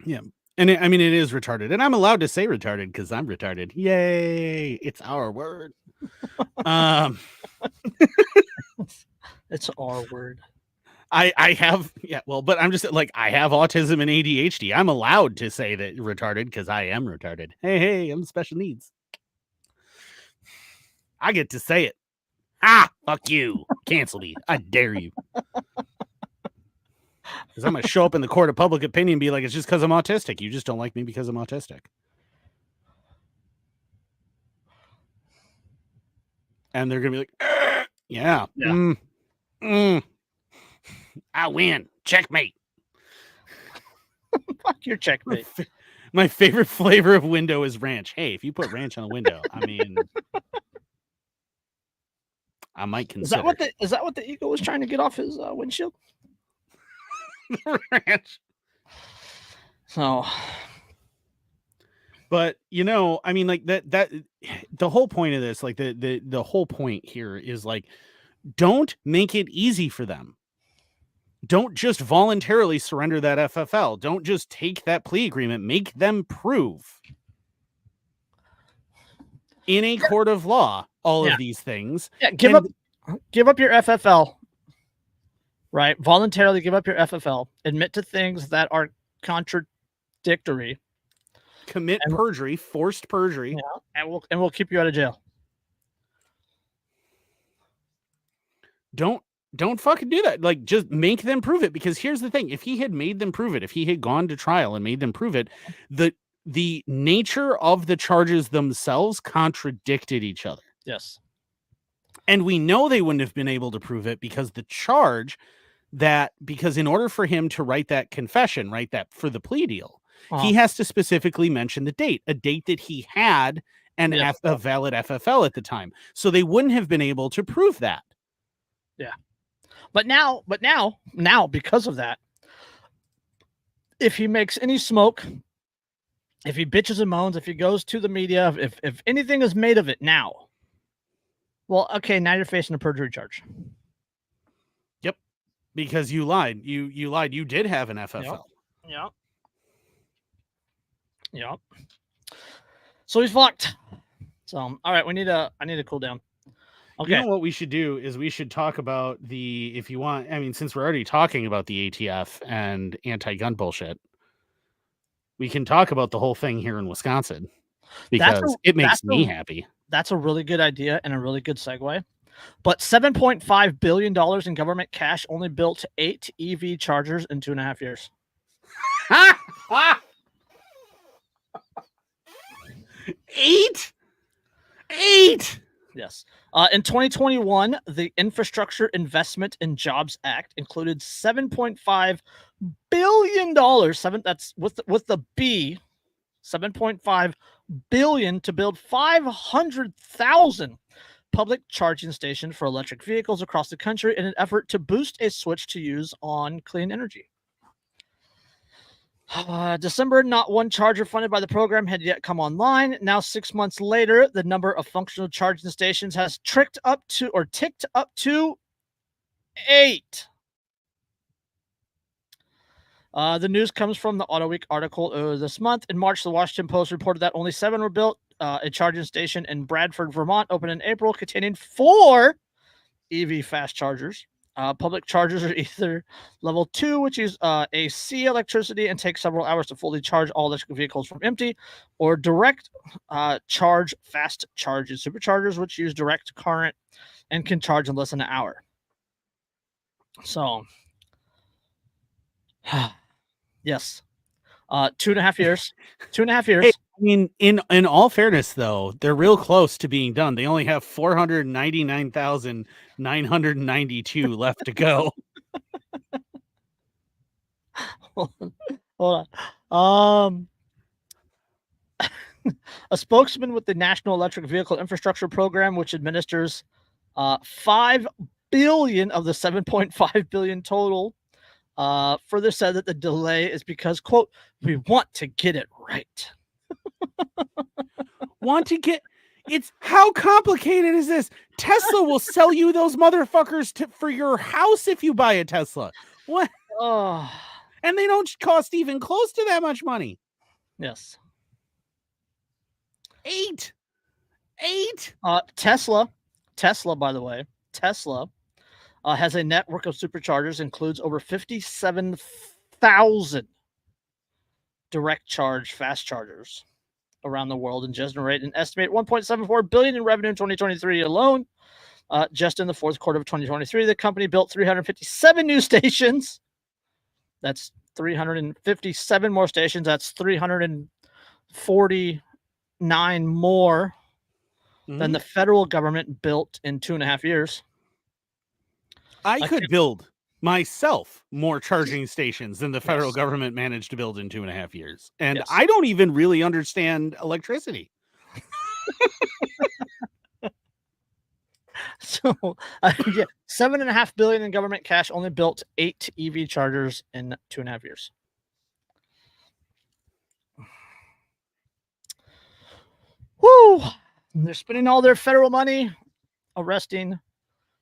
Yeah. And it is retarded. And I'm allowed to say retarded because I'm retarded. Yay. It's our word. It's our word. I have, but I'm just like, I have autism and ADHD. I'm allowed to say that retarded because I am retarded. Hey, I'm special needs. I get to say it. Fuck you. Cancel me. I dare you. Because I'm going to show up in the court of public opinion and be like, it's just because I'm autistic. You just don't like me because I'm autistic. And they're going to be like, yeah. I win. Checkmate. Fuck your checkmate. My favorite flavor of window is ranch. Hey, if you put ranch on the window, I mean, I might consider. Is that what the Eagle was trying to get off his windshield? Ranch. So, but I mean, like that the whole point of this, like the whole point here is like, don't make it easy for them. Don't just voluntarily surrender that FFL. Don't just take that plea agreement. Make them prove in a court of law all of these things. Yeah, give up your FFL. Right? Voluntarily give up your FFL. Admit to things that are contradictory. commit perjury, forced perjury. Yeah, and we'll keep you out of jail. Don't fucking do that. Like, just make them prove it, because here's the thing. If he had made them prove it, if he had gone to trial and made them prove it, the nature of the charges themselves contradicted each other. Yes. And we know they wouldn't have been able to prove it, because the charge because in order for him to write that confession, right, that for the plea deal, he has to specifically mention a date that he had a valid FFL at the time. So they wouldn't have been able to prove that. Yeah. But now, because of that, if he makes any smoke, if he bitches and moans, if he goes to the media, if anything is made of it now, well, okay, now you're facing a perjury charge. Yep. Because you lied. You lied. You did have an FFL. Yep. So he's fucked. So, all right, I need to cool down. Okay. You know what we should do is we should talk about if you want, I mean, since we're already talking about the ATF and anti-gun bullshit, we can talk about the whole thing here in Wisconsin, because it makes me happy. That's a really good idea and a really good segue. But $7.5 billion in government cash only built 8 EV chargers in 2.5 years. 8? Yes. In 2021, the Infrastructure Investment and Jobs Act included $7.5 billion. That's with the B, $7.5 billion to build 500,000 public charging stations for electric vehicles across the country in an effort to boost a switch to use on clean energy. December, not one charger funded by the program had yet come online. Now, 6 months later, the number of functional charging stations has ticked up to 8. The news comes from the Auto Week article this month. In March, the Washington Post reported that only 7 were built. A charging station in Bradford, Vermont, opened in April, containing 4 EV fast chargers. Public chargers are either level 2, which use AC electricity and take several hours to fully charge all electric vehicles from empty, or direct charge fast charges, superchargers, which use direct current and can charge in less than an hour. So, yes, 2.5 years. 2.5 years. Hey, I mean, in all fairness, though, they're real close to being done. They only have 499,992 left to go. Hold on. A spokesman with the National Electric Vehicle Infrastructure Program, which administers 5 billion of the 7.5 billion total, further said that the delay is because, quote, we want to get it right. It's how complicated is this? Tesla will sell you those motherfuckers for your house if you buy a Tesla. What? Oh. And they don't cost even close to that much money. Yes. 8. Tesla, by the way, has a network of superchargers, includes over 57,000 direct charge fast chargers around the world, and generate an estimated $1.74 billion in revenue in 2023 alone. Just in the fourth quarter of 2023, the company built 357 new stations. That's 357 more stations. That's 349 more than the federal government built in 2.5 years. I could build myself more charging stations than the federal government managed to build in 2.5 years. And I don't even really understand electricity. So, $7.5 billion in government cash, only built 8 EV chargers in 2.5 years. Woo! They're spending all their federal money arresting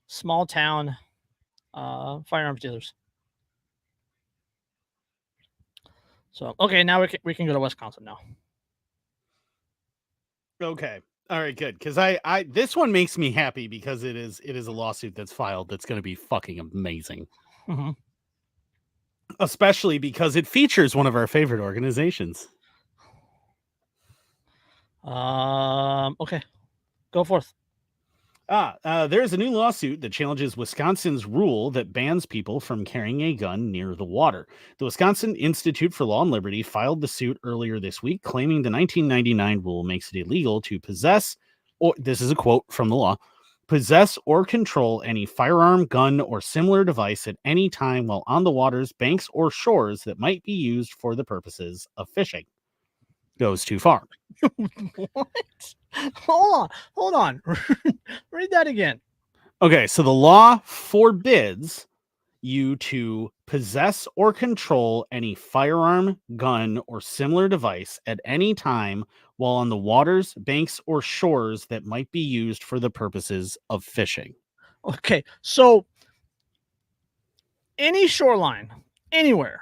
small town firearms dealers. So, okay, now we can go to Wisconsin now. Okay. All right, good. Because I this one makes me happy, because it is a lawsuit that's filed that's going to be fucking amazing. Mm-hmm. Especially because it features one of our favorite organizations. Okay, go forth. There's a new lawsuit that challenges Wisconsin's rule that bans people from carrying a gun near the water. The Wisconsin Institute for Law and Liberty filed the suit earlier this week, claiming the 1999 rule makes it illegal to possess, or this is a quote from the law, possess or control any firearm, gun, or similar device at any time while on the waters, banks, or shores that might be used for the purposes of fishing. Goes too far. What? Hold on. Read that again. Okay, so the law forbids you to possess or control any firearm, gun, or similar device at any time while on the waters, banks, or shores that might be used for the purposes of fishing. Okay, so any shoreline, anywhere,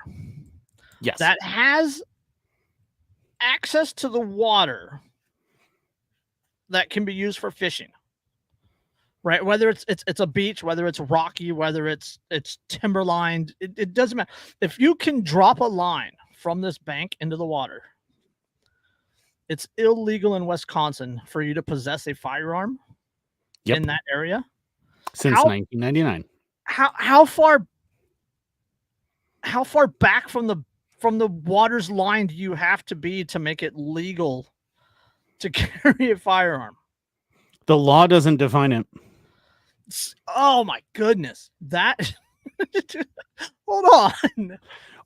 yes, that has access to the water that can be used for fishing, right? Whether it's a beach, whether it's rocky, whether it's timberlined, it doesn't matter. If you can drop a line from this bank into the water, it's illegal in Wisconsin for you to possess a firearm in that area since 1999. How far back from the water's line do you have to be to make it legal to carry a firearm? The law doesn't define it. Oh my goodness. That hold on.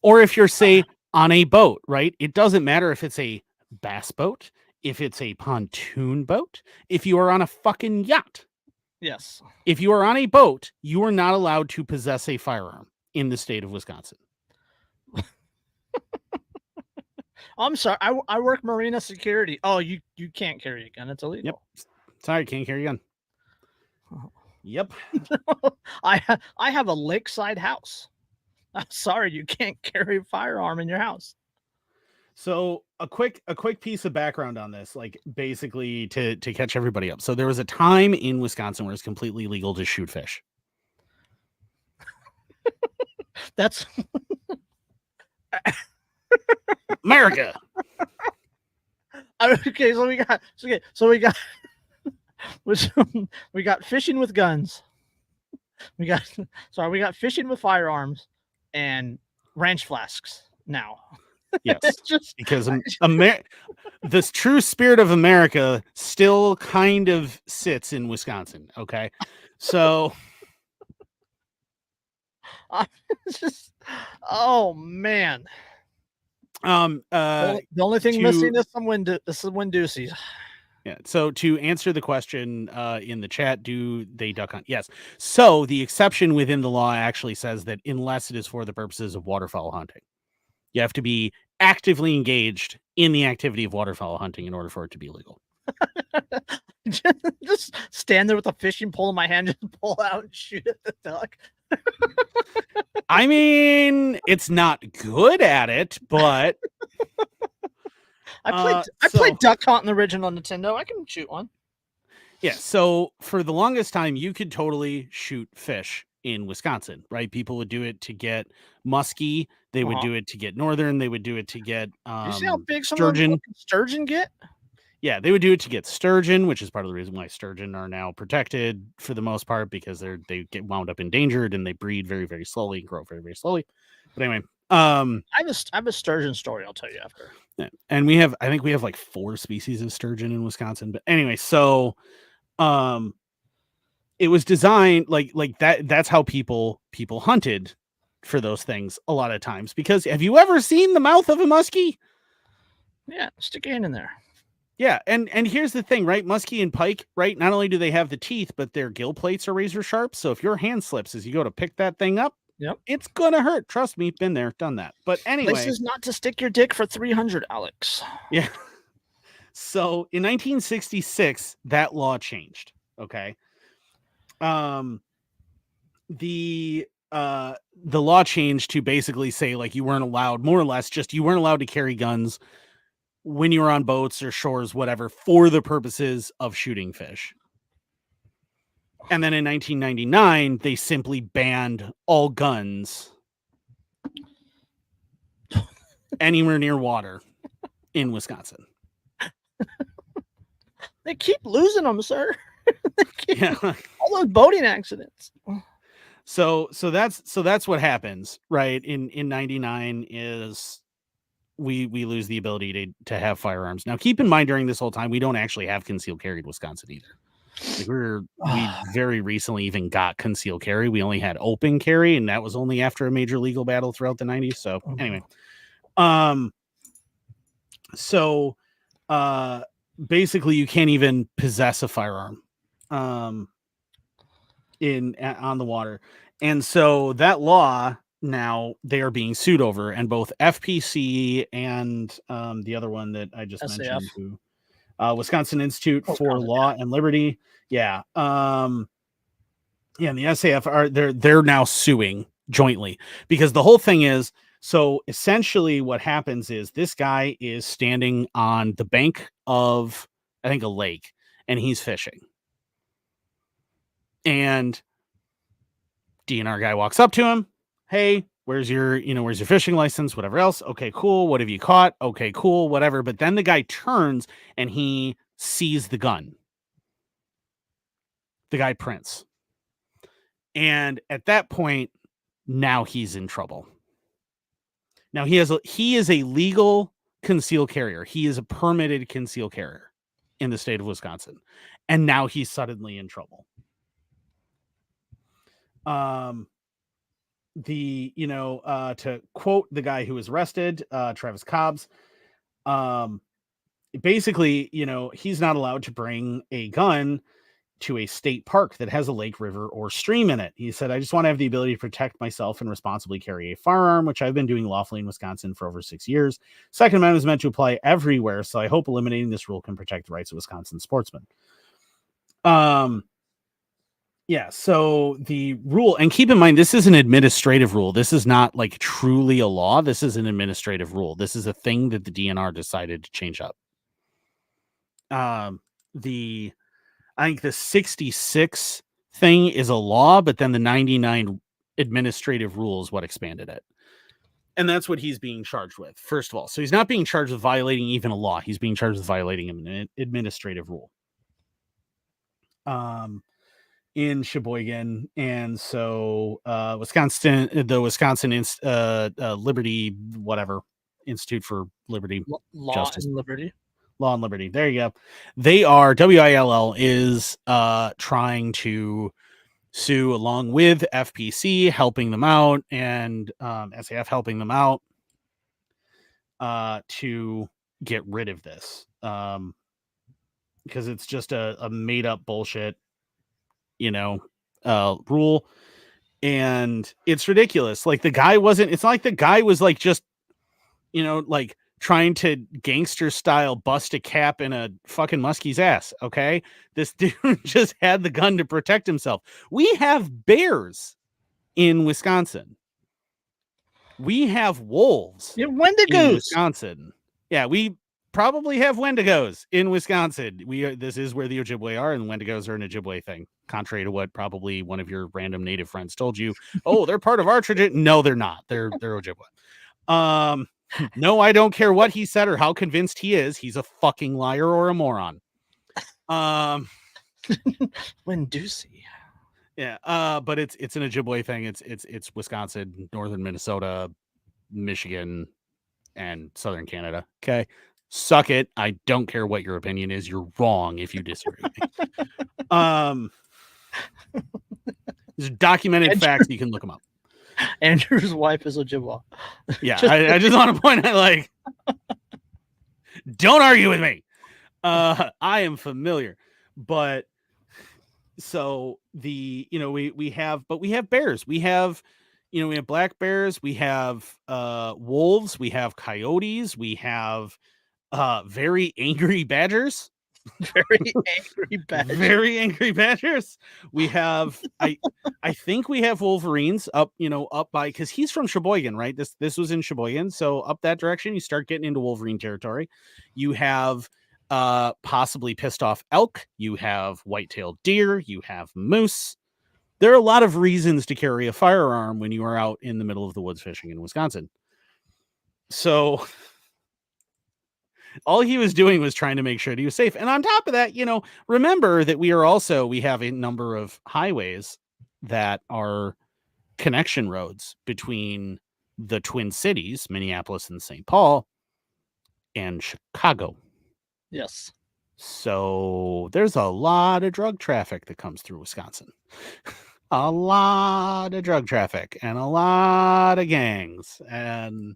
Or if you're, say, on a boat, right? It doesn't matter if it's a bass boat, if it's a pontoon boat, if you are on a fucking yacht. Yes. If you are on a boat, you are not allowed to possess a firearm in the state of Wisconsin. I'm sorry. I work marina security. Oh, you can't carry a gun. It's illegal. Yep. Sorry, can't carry a gun. Oh. Yep. I have a lakeside house. I'm sorry, you can't carry a firearm in your house. So a quick piece of background on this, like basically to catch everybody up. So there was a time in Wisconsin where it's completely legal to shoot fish. That's America. Okay, so we got fishing with guns. We got fishing with firearms and ranch flasks now. Yes, just because this true spirit of America still kind of sits in Wisconsin. Okay, so just, oh man. The only thing missing is some windoozies. Yeah. So to answer the question in the chat, do they duck hunt? Yes. So the exception within the law actually says that unless it is for the purposes of waterfowl hunting, you have to be actively engaged in the activity of waterfowl hunting in order for it to be legal. Just stand there with a fishing pole in my hand, just pull out and shoot at the duck. I mean, it's not good at it, but I played Duck Hunt in the original Nintendo. I can shoot one. Yeah, so for the longest time, you could totally shoot fish in Wisconsin, right? People would do it to get muskie. They would do it to get northern. They would do it to get you see how big sturgeon. Sturgeon get? Yeah, they would do it to get sturgeon, which is part of the reason why sturgeon are now protected for the most part, because they get wound up endangered and they breed very, very slowly and grow very, very slowly. But anyway, I have a sturgeon story I'll tell you after. Yeah, and I think we have like 4 species of sturgeon in Wisconsin. But anyway, so it was designed like that. That's how people hunted for those things a lot of times. Because have you ever seen the mouth of a muskie? Yeah, stick your hand in there. Yeah, and here's the thing, right? Muskie and pike, right? Not only do they have the teeth, but their gill plates are razor sharp. So if your hand slips as you go to pick that thing up, it's gonna hurt. Trust me, been there, done that. But anyway, places not to stick your dick for 300, Alex. Yeah. So in 1966, that law changed. Okay. The law changed to basically say like you weren't allowed, more or less, just you weren't allowed to carry guns when you were on boats or shores, whatever, for the purposes of shooting fish. And then in 1999, they simply banned all guns anywhere near water in Wisconsin. They keep losing them, sir. Yeah. All those boating accidents. So that's what happens, right? In 99 is we lose the ability to have firearms. Now keep in mind during this whole time we don't actually have concealed carry in Wisconsin either. Like we very recently even got concealed carry. We only had open carry, and that was only after a major legal battle throughout the 90s. So anyway, so basically you can't even possess a firearm on the water. And so that law now they are being sued over, and both FPC and the other one that I just SAF. mentioned, who Wisconsin Institute for Law and Liberty. Yeah. And the SAF they're now suing jointly because the whole thing is, so essentially what happens is this guy is standing on the bank of, I think, a lake, and he's fishing. And DNR guy walks up to him. Hey, where's your fishing license? Whatever else. Okay, cool. What have you caught? Okay, cool. Whatever. But then the guy turns and he sees the gun. The guy Prince. And at that point, now he's in trouble. Now he is a legal concealed carrier. He is a permitted concealed carrier in the state of Wisconsin. And now he's suddenly in trouble. To quote the guy who was arrested, Travis Cobbs, basically, he's not allowed to bring a gun to a state park that has a lake, river, or stream in it. He said, I just want to have the ability to protect myself and responsibly carry a firearm, which I've been doing lawfully in Wisconsin for over 6 years. Second Amendment is meant to apply everywhere, so I hope eliminating this rule can protect the rights of Wisconsin sportsmen. Yeah, so the rule, and keep in mind, this is an administrative rule. This is not like truly a law. This is an administrative rule. This is a thing that the DNR decided to change up. I think the 66 thing is a law, but then the 99 administrative rule is what expanded it. And that's what he's being charged with, first of all. So he's not being charged with violating even a law. He's being charged with violating an administrative rule. In Sheboygan, and so the Wisconsin Liberty, whatever, Institute for Liberty, Justice, and Liberty. Law and Liberty. There you go. They are, WILL is trying to sue along with FPC, helping them out, and SAF helping them out to get rid of this, because it's just a made up bullshit rule, and it's ridiculous. Like it's not like the guy was like just like trying to gangster style bust a cap in a fucking muskie's ass. Okay, this dude just had the gun to protect himself. We have bears in Wisconsin. We have wolves in Wisconsin. Yeah, we probably have Wendigos in Wisconsin. This is where the Ojibwe are, and Wendigos are an Ojibwe thing, contrary to what probably one of your random native friends told you. Oh, they're part of our tradition. No, they're not. They're Ojibwe. No, I don't care what he said or how convinced he is. He's a fucking liar or a moron. Wendusi. Yeah, but it's an Ojibwe thing. It's Wisconsin, northern Minnesota, Michigan, and southern Canada. Okay. Suck it. I don't care what your opinion is. You're wrong if you disagree with me. There's documented facts. You can look them up. Andrew's wife is Ojibwa. Yeah, I just want to point out, like, don't argue with me. I am familiar, but so we have bears. We have black bears. We have wolves. We have coyotes. We have very angry badgers. Very angry badgers. We have I think we have wolverines up by, because he's from Sheboygan, right? This was in Sheboygan, so up that direction you start getting into wolverine territory. You have possibly pissed off elk. You have white-tailed deer. You have moose. There are a lot of reasons to carry a firearm when you are out in the middle of the woods fishing in Wisconsin. So all he was doing was trying to make sure that he was safe. And on top of that, remember that we have a number of highways that are connection roads between the Twin Cities, Minneapolis and St. Paul, and Chicago. Yes. So there's a lot of drug traffic that comes through Wisconsin. A lot of drug traffic and a lot of gangs. And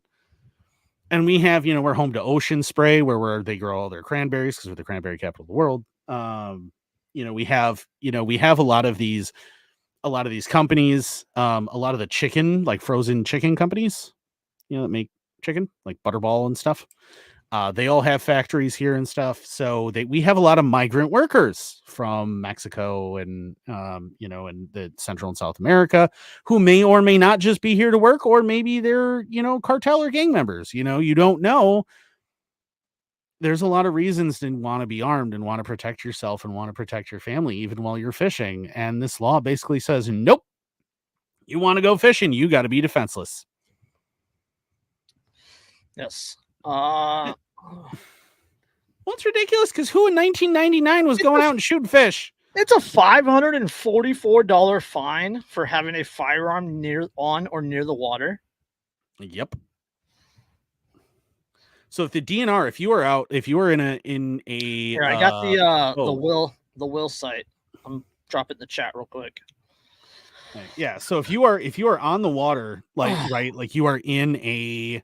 we have, we're home to Ocean Spray, where they grow all their cranberries because we're the cranberry capital of the world. We have a lot of these companies, a lot of the chicken, like frozen chicken companies, that make chicken, like Butterball and stuff. They all have factories here and stuff. So we have a lot of migrant workers from Mexico and, and the Central and South America who may or may not just be here to work, or maybe they're, cartel or gang members. You don't know. There's a lot of reasons to want to be armed and want to protect yourself and want to protect your family, even while you're fishing. And this law basically says, nope, you want to go fishing, you got to be defenseless. Yes. Well, it's ridiculous because who in 1999 was going out and shooting fish? It's a $544 fine for having a firearm on or near the water. Yep. So if the DNR, if you were in a Here, I got the will site. I'm dropping the chat real quick. Yeah. So if you are on the water, like you are in a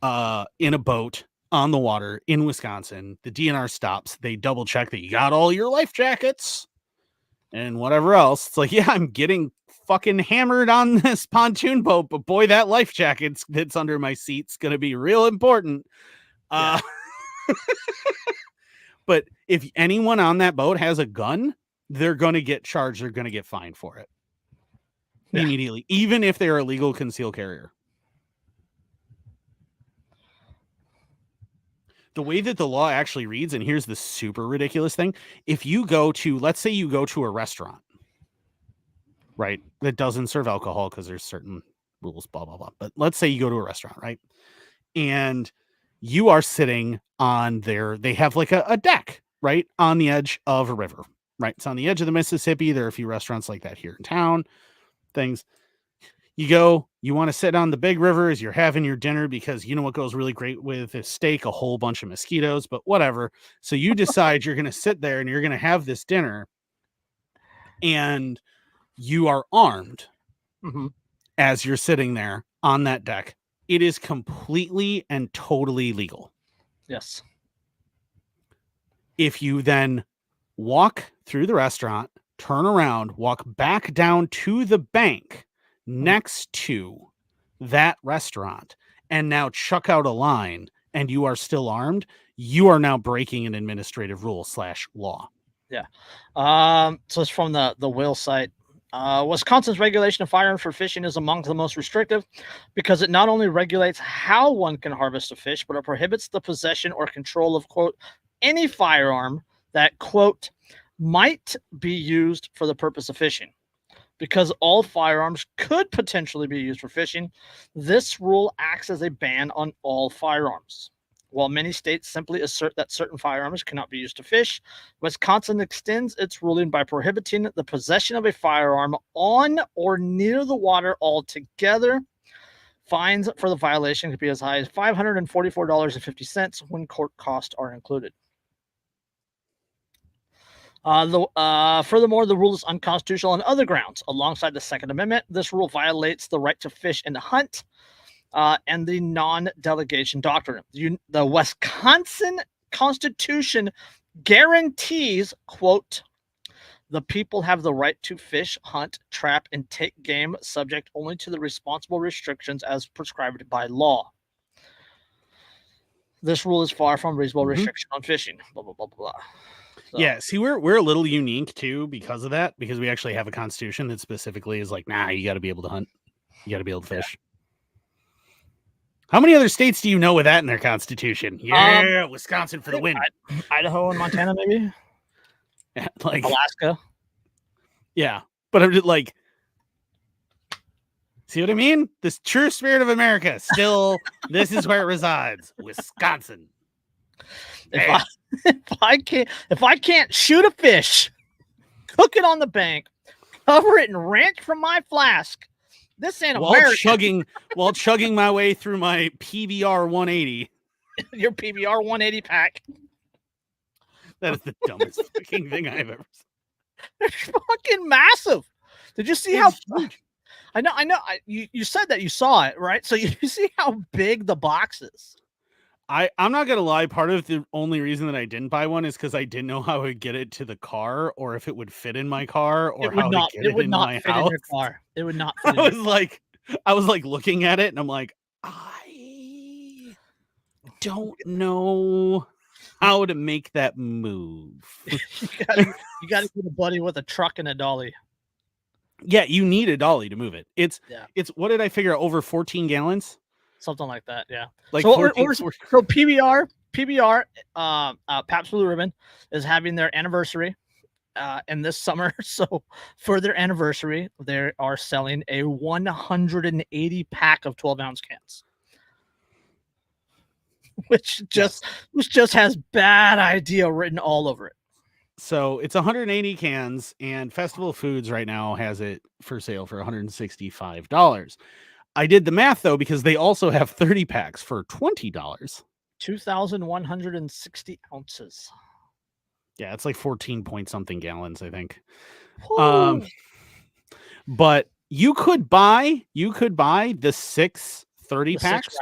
boat on the water in Wisconsin, the DNR stops. They double check that you got all your life jackets and whatever else. It's like, yeah, I'm getting fucking hammered on this pontoon boat, but boy, that life jacket that's under my seat's going to be real important. Yeah. But if anyone on that boat has a gun, they're going to get charged. They're going to get fined for it immediately, even if they're a legal concealed carrier. The way that the law actually reads, and here's the super ridiculous thing. If you go to, let's say you go to a restaurant, right, that doesn't serve alcohol because there's certain rules, blah, blah, blah. But let's say you go to a restaurant, right? And you are sitting on they have like a deck, right, on the edge of a river, right? It's on the edge of the Mississippi. There are a few restaurants like that here in town, things. You want to sit on the big river as you're having your dinner because you know what goes really great with a steak, a whole bunch of mosquitoes, but whatever. So you decide you're going to sit there and you're going to have this dinner and you are armed as you're sitting there on that deck. It is completely and totally legal. Yes. If you then walk through the restaurant, turn around, walk back down to the bank next to that restaurant, and now chuck out a line, and you are still armed, you are now breaking an administrative rule /law. Yeah. So it's from the will site. Wisconsin's regulation of firearms for fishing is among the most restrictive because it not only regulates how one can harvest a fish, but it prohibits the possession or control of, quote, any firearm that, quote, might be used for the purpose of fishing. Because all firearms could potentially be used for fishing, this rule acts as a ban on all firearms. While many states simply assert that certain firearms cannot be used to fish, Wisconsin extends its ruling by prohibiting the possession of a firearm on or near the water altogether. Fines for the violation could be as high as $544.50 when court costs are included. Furthermore, the rule is unconstitutional on other grounds. Alongside the Second Amendment, this rule violates the right to fish and hunt and the non-delegation doctrine. The Wisconsin Constitution guarantees, quote, the people have the right to fish, hunt, trap, and take game subject only to the responsible restrictions as prescribed by law. This rule is far from reasonable restriction on fishing, blah, blah, blah, blah, blah. So. Yeah, see, we're a little unique too because of that, because we actually have a constitution that specifically is like, nah, you got to be able to hunt, you got to be able to fish. How many other states do you know with that in their constitution? Yeah, Wisconsin for the win. Idaho and Montana, maybe. Like Alaska. Yeah, but I'm just like, see what I mean? This true spirit of America still. This is where it resides, Wisconsin. If I can't shoot a fish, cook it on the bank, cover it in ranch from my flask, this ain't American. While chugging my way through my PBR 180. Your PBR 180 pack. That is the dumbest fucking thing I've ever seen. It's fucking massive. Did you see how huge? I know. You said that you saw it, right? So you see how big the box is. I'm not gonna lie. Part of the only reason that I didn't buy one is because I didn't know how I would get it to the car, or if it would fit in my car, or how to get it in my house. In your car. It would not fit. I was like looking at it, and I'm like, I don't know how to make that move. you gotta get a buddy with a truck and a dolly. Yeah, you need a dolly to move it. It's what did I figure? Over 14 gallons. Something like that, yeah. Like so, 14, so PBR, Pabst Blue Ribbon is having their anniversary in this summer. So for their anniversary, they are selling a 180 pack of 12-ounce cans, which just has bad idea written all over it. So it's 180 cans, and Festival Foods right now has it for sale for $165. I did the math though, because they also have 30 packs for $20. 2,160 ounces. Yeah, it's like 14 point something gallons, I think. Woo. But you could buy the 6 30 packs,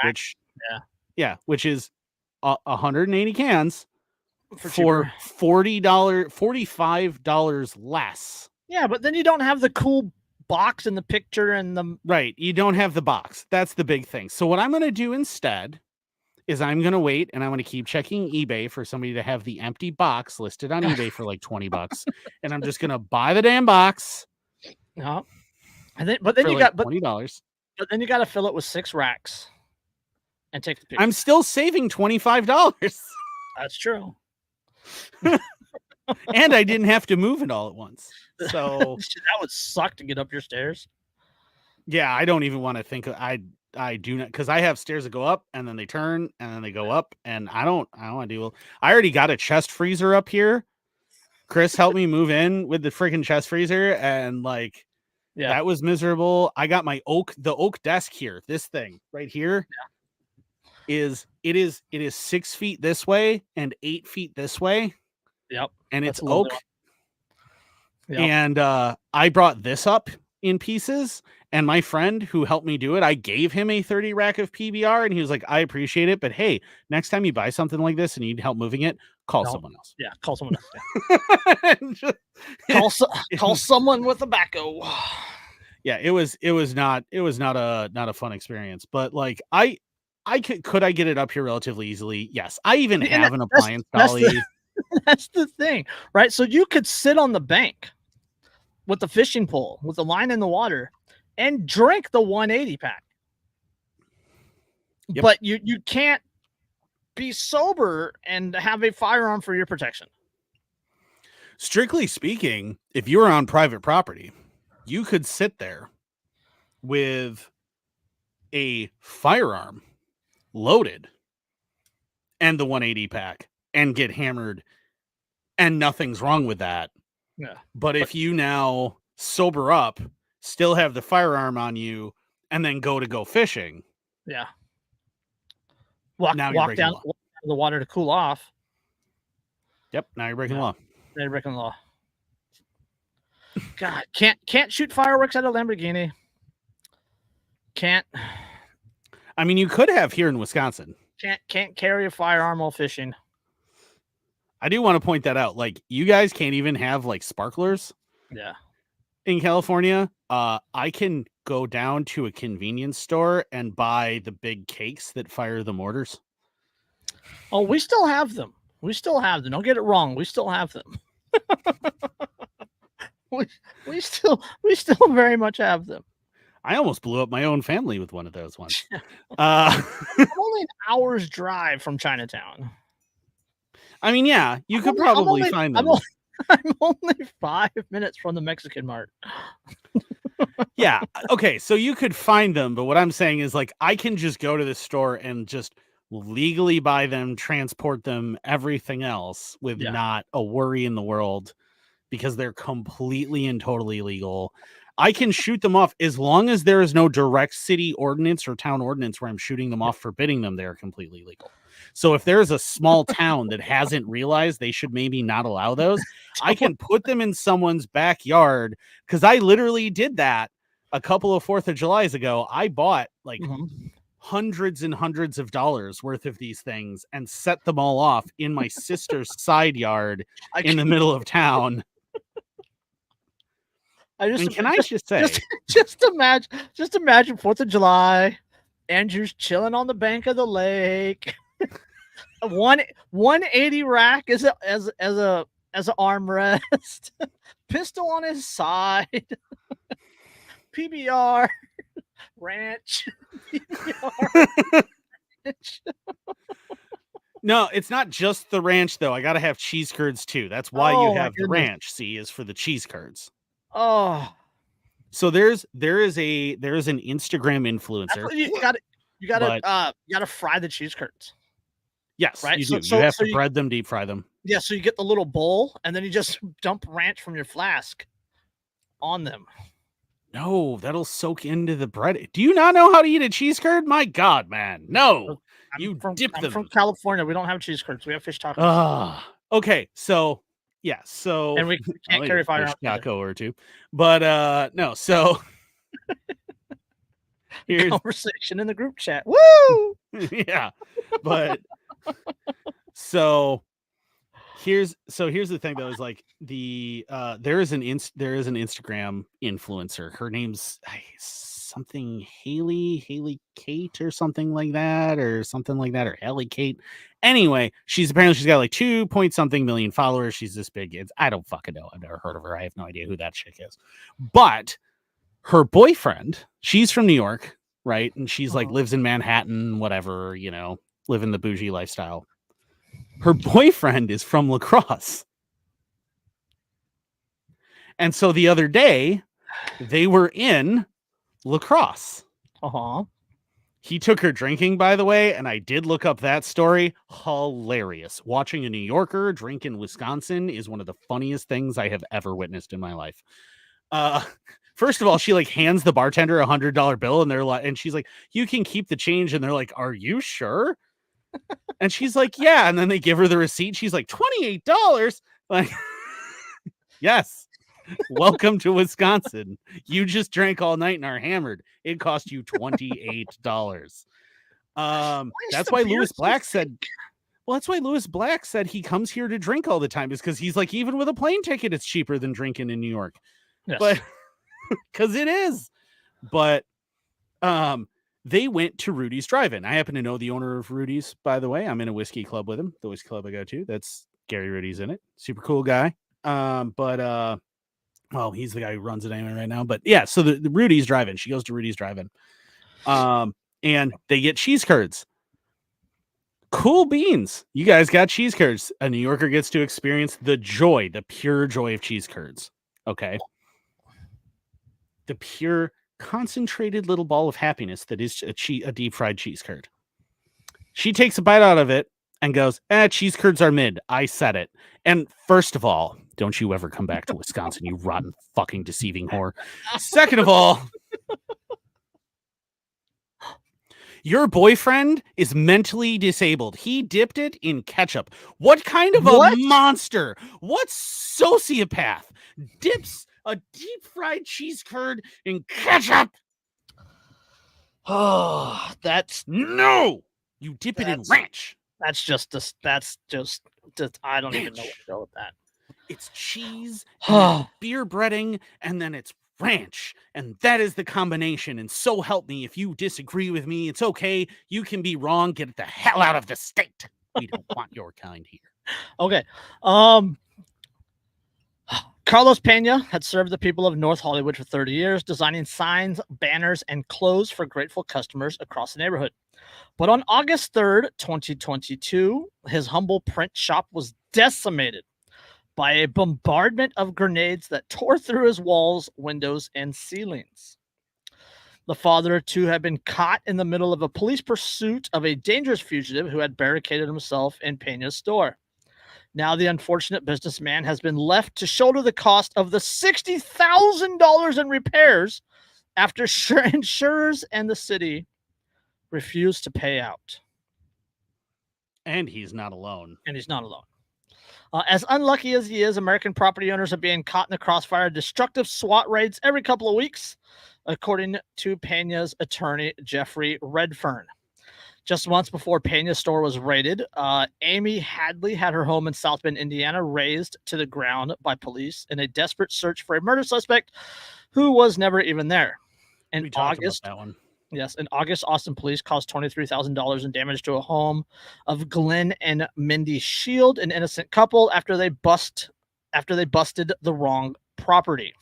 which is 180 cans for $45 less. Yeah, but then you don't have the cool box in the picture and the right. You don't have the box. That's the big thing. So what I'm going to do instead is I'm going to wait, and I'm going to keep checking eBay for somebody to have the empty box listed on eBay for like $20, and I'm just going to buy the damn box. Yeah. And then you got $20. But then you got to fill it with 6 racks and take the picture. I'm still saving $25. That's true. And I didn't have to move it all at once. So that would suck to get up your stairs. Yeah, I don't even want to think I do not, because I have stairs that go up and then they turn and then they go up, and I don't want to do. I already got a chest freezer up here. Chris helped me move in with the freaking chest freezer, and that was miserable. I got the oak desk here. This thing right here is 6 feet this way and 8 feet this way. Yep. And it's oak. Yep. And I brought this up in pieces, and my friend who helped me do it, I gave him a 30 rack of PBR, and he was like, I appreciate it, but hey, next time you buy something like this and you need help moving it, call someone else. Yeah, call someone else. Call someone with a backhoe. Yeah, it was not a fun experience, but could I get it up here relatively easily? Yes. I even have an appliance dolly. That's the thing, right? So you could sit on the bank with the fishing pole, with the line in the water, and drink the 180 pack. Yep. But you can't be sober and have a firearm for your protection. Strictly speaking, if you were on private property, you could sit there with a firearm loaded and the 180 pack and get hammered, and nothing's wrong with that. Yeah. But if you now sober up, still have the firearm on you, and then go fishing. Yeah. Walk down the water to cool off. Yep. Now you're breaking the law. Now you're breaking the law. God, can't shoot fireworks at a Lamborghini. Can't. I mean, you could have here in Wisconsin. Can't carry a firearm while fishing. I do want to point that out. You guys can't even have sparklers. Yeah. In California, I can go down to a convenience store and buy the big cakes that fire the mortars. Oh, we still have them. Don't get it wrong. We still have them. we still very much have them. I almost blew up my own family with one of those once. I'm only an hour's drive from Chinatown. I mean, yeah, you could probably find them. I'm only 5 minutes from the Mexican Mart. Yeah. Okay. So you could find them, but what I'm saying is I can just go to the store and just legally buy them, transport them, everything else with not a worry in the world because they're completely and totally legal. I can shoot them off as long as there is no direct city ordinance or town ordinance where I'm shooting them off, forbidding them. They're completely legal. So if there's a small town that hasn't realized they should maybe not allow those, I can put them in someone's backyard, because I literally did that a couple of 4th of Julys ago. I bought like hundreds and hundreds of dollars worth of these things and set them all off in my sister's side yard in the middle of town. Can I just say, just imagine 4th of July, Andrew's chilling on the bank of the lake. 180 rack as a armrest, pistol on his side, PBR ranch. PBR ranch. No, it's not just the ranch though. I gotta have cheese curds too. That's why you have the ranch. See, is for the cheese curds. Oh, so there is an Instagram influencer. You gotta fry the cheese curds. Yes, right. You have to bread them, deep fry them. Yeah, so you get the little bowl, and then you just dump ranch from your flask on them. No, that'll soak into the bread. Do you not know how to eat a cheese curd? My God, man, no. I'm from California. We don't have cheese curds. We have fish tacos. Okay, so yeah, so and we can't carry fire fish taco or two, but no. So here's conversation in the group chat. Woo! Yeah, but so here's the thing though, is like there is an Instagram influencer. Her name's something Haley Kate or something like that, or Haley Kate. Anyway, she's got like 2 point something million followers. She's this big. I don't fucking know. I've never heard of her. I have no idea who that chick is. But her boyfriend, she's from New York, right? And she's like lives in Manhattan, whatever, living the bougie lifestyle. Her boyfriend is from La Crosse. And so the other day, they were in La Crosse. He took her drinking, by the way, and I did look up that story. Hilarious. Watching a New Yorker drink in Wisconsin is one of the funniest things I have ever witnessed in my life. First of all, she like hands the bartender $100 bill, and they're like, and she's like, "You can keep the change." And they're like, "Are you sure?" And she's like, "Yeah." And then they give her the receipt. She's like, $28. Like, yes. Welcome to Wisconsin. You just drank all night and are hammered. It cost you $28. That's why Lewis Black said. Well, that's why Lewis Black said he comes here to drink all the time, is because he's like, even with a plane ticket, it's cheaper than drinking in New York. Yes. But because it is. But they went to Rudy's Drive-In. I happen to know the owner of Rudy's, by the way. I'm in a whiskey club with him. The whiskey club I go to. That's Gary Rudy's in it. Super cool guy. Well, he's the guy who runs it anyway right now. But yeah, so the Rudy's Drive-In. She goes to Rudy's Drive-In. And they get cheese curds. Cool beans. You guys got cheese curds. A New Yorker gets to experience the pure joy of cheese curds. Okay. The pure, concentrated little ball of happiness that is a deep fried cheese curd. She takes a bite out of it and goes, cheese curds are mid. I said it. And first of all, don't you ever come back to Wisconsin, you rotten fucking deceiving whore. Second of all, your boyfriend is mentally disabled. He dipped it in ketchup. What kind of a monster? What sociopath dips a deep fried cheese curd in ketchup? Oh, no. You dip it in ranch. That's just I don't even know what to go with that. It's cheese, and beer breading, and then it's ranch, and that is the combination. And so help me, if you disagree with me, it's okay. You can be wrong. Get the hell out of the state. We don't want your kind here. Okay. Carlos Pena had served the people of North Hollywood for 30 years, designing signs, banners, and clothes for grateful customers across the neighborhood. But on August 3rd, 2022, his humble print shop was decimated by a bombardment of grenades that tore through his walls, windows, and ceilings. The father of two had been caught in the middle of a police pursuit of a dangerous fugitive who had barricaded himself in Pena's store. Now the unfortunate businessman has been left to shoulder the cost of the $60,000 in repairs after insurers and the city refused to pay out. And he's not alone. As unlucky as he is, American property owners are being caught in the crossfire of destructive SWAT raids every couple of weeks, according to Pena's attorney, Jeffrey Redfern. Just months before Pena's store was raided, Amy Hadley had her home in South Bend, Indiana, razed to the ground by police in a desperate search for a murder suspect who was never even there. We talked about that one. Yes, in August, Austin police caused $23,000 in damage to a home of Glenn and Mindy Shield, an innocent couple, after they busted the wrong property.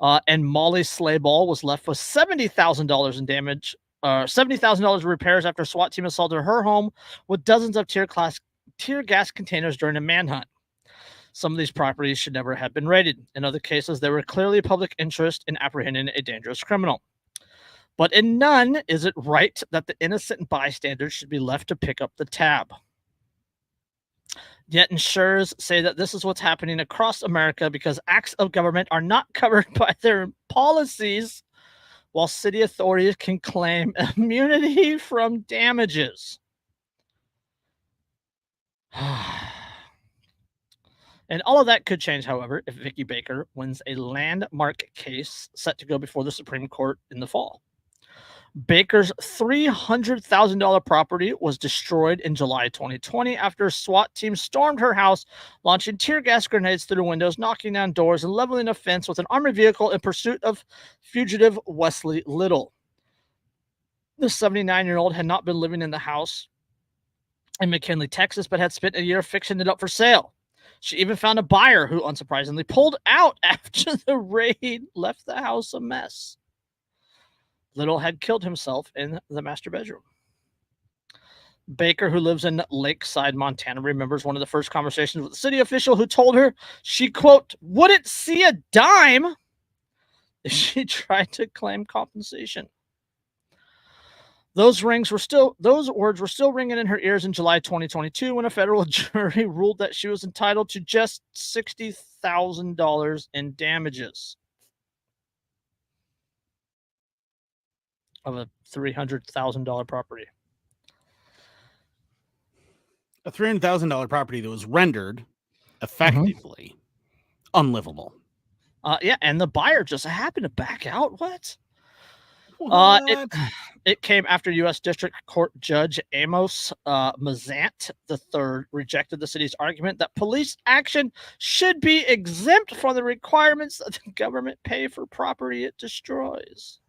And Molly Slayball was left with $70,000 in damage, $70,000 in repairs after a SWAT team assaulted her home with dozens of tear gas containers during a manhunt. Some of these properties should never have been raided. In other cases, there were clearly public interest in apprehending a dangerous criminal. But in none is it right that the innocent bystanders should be left to pick up the tab. Yet insurers say that this is what's happening across America because acts of government are not covered by their policies, while city authorities can claim immunity from damages. And all of that could change, however, if Vicki Baker wins a landmark case set to go before the Supreme Court in the fall. Baker's $300,000 property was destroyed in July 2020 after a SWAT team stormed her house, launching tear gas grenades through the windows, knocking down doors, and leveling a fence with an armored vehicle in pursuit of fugitive Wesley Little. The 79-year-old had not been living in the house in McKinley, Texas, but had spent a year fixing it up for sale. She even found a buyer who, unsurprisingly, pulled out after the raid left the house a mess. Little had killed himself in the master bedroom. Baker, who lives in Lakeside, Montana, remembers one of the first conversations with the city official who told her she, quote, wouldn't see a dime if she tried to claim compensation. Those words were still ringing in her ears in July 2022 when a federal jury ruled that she was entitled to just $60,000 in damages of a $300,000 property. A $300,000 property that was rendered effectively unlivable. Yeah, and the buyer just happened to back out. What? It came after U.S. District Court Judge Amos Mazant III rejected the city's argument that police action should be exempt from the requirements that the government pay for property it destroys.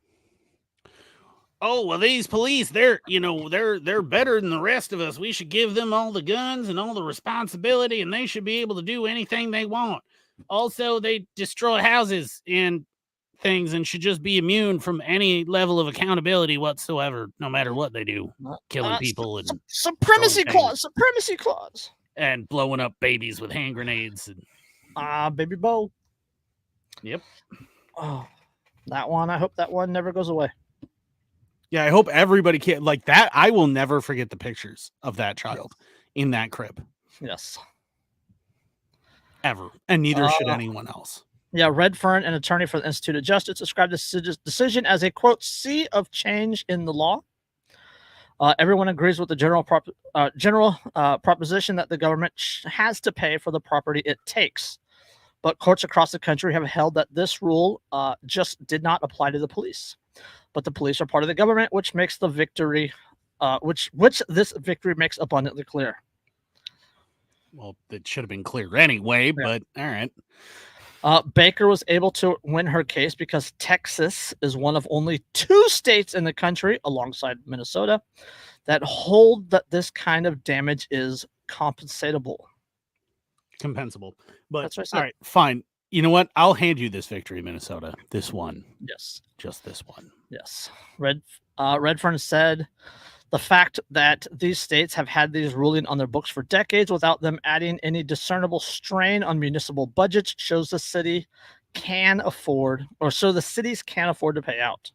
Oh, well, these police, they're better than the rest of us. We should give them all the guns and all the responsibility, and they should be able to do anything they want. Also, they destroy houses and things and should just be immune from any level of accountability whatsoever, no matter what they do. Killing people and supremacy clause. And blowing up babies with hand grenades. And baby Bo. Yep. Oh, that one. I hope that one never goes away. Yeah, I hope everybody can like that. I will never forget the pictures of that child in that crib. Yes. Ever. And neither should anyone else. Yeah, Redfern, an attorney for the Institute of Justice, described this decision as a, quote, sea of change in the law. Everyone agrees with the general proposition that the government has to pay for the property it takes. But courts across the country have held that this rule just did not apply to the police. But the police are part of the government, which makes the victory, which this victory makes abundantly clear. Well, it should have been clear anyway, but all right. Baker was able to win her case because Texas is one of only 2 states in the country, alongside Minnesota, that hold that this kind of damage is compensable. But that's what I said. All right, fine. You know what? I'll hand you this victory, Minnesota. This one. Yes. Just this one. Yes. Redfern said the fact that these states have had these rulings on their books for decades without them adding any discernible strain on municipal budgets shows the cities can afford to pay out.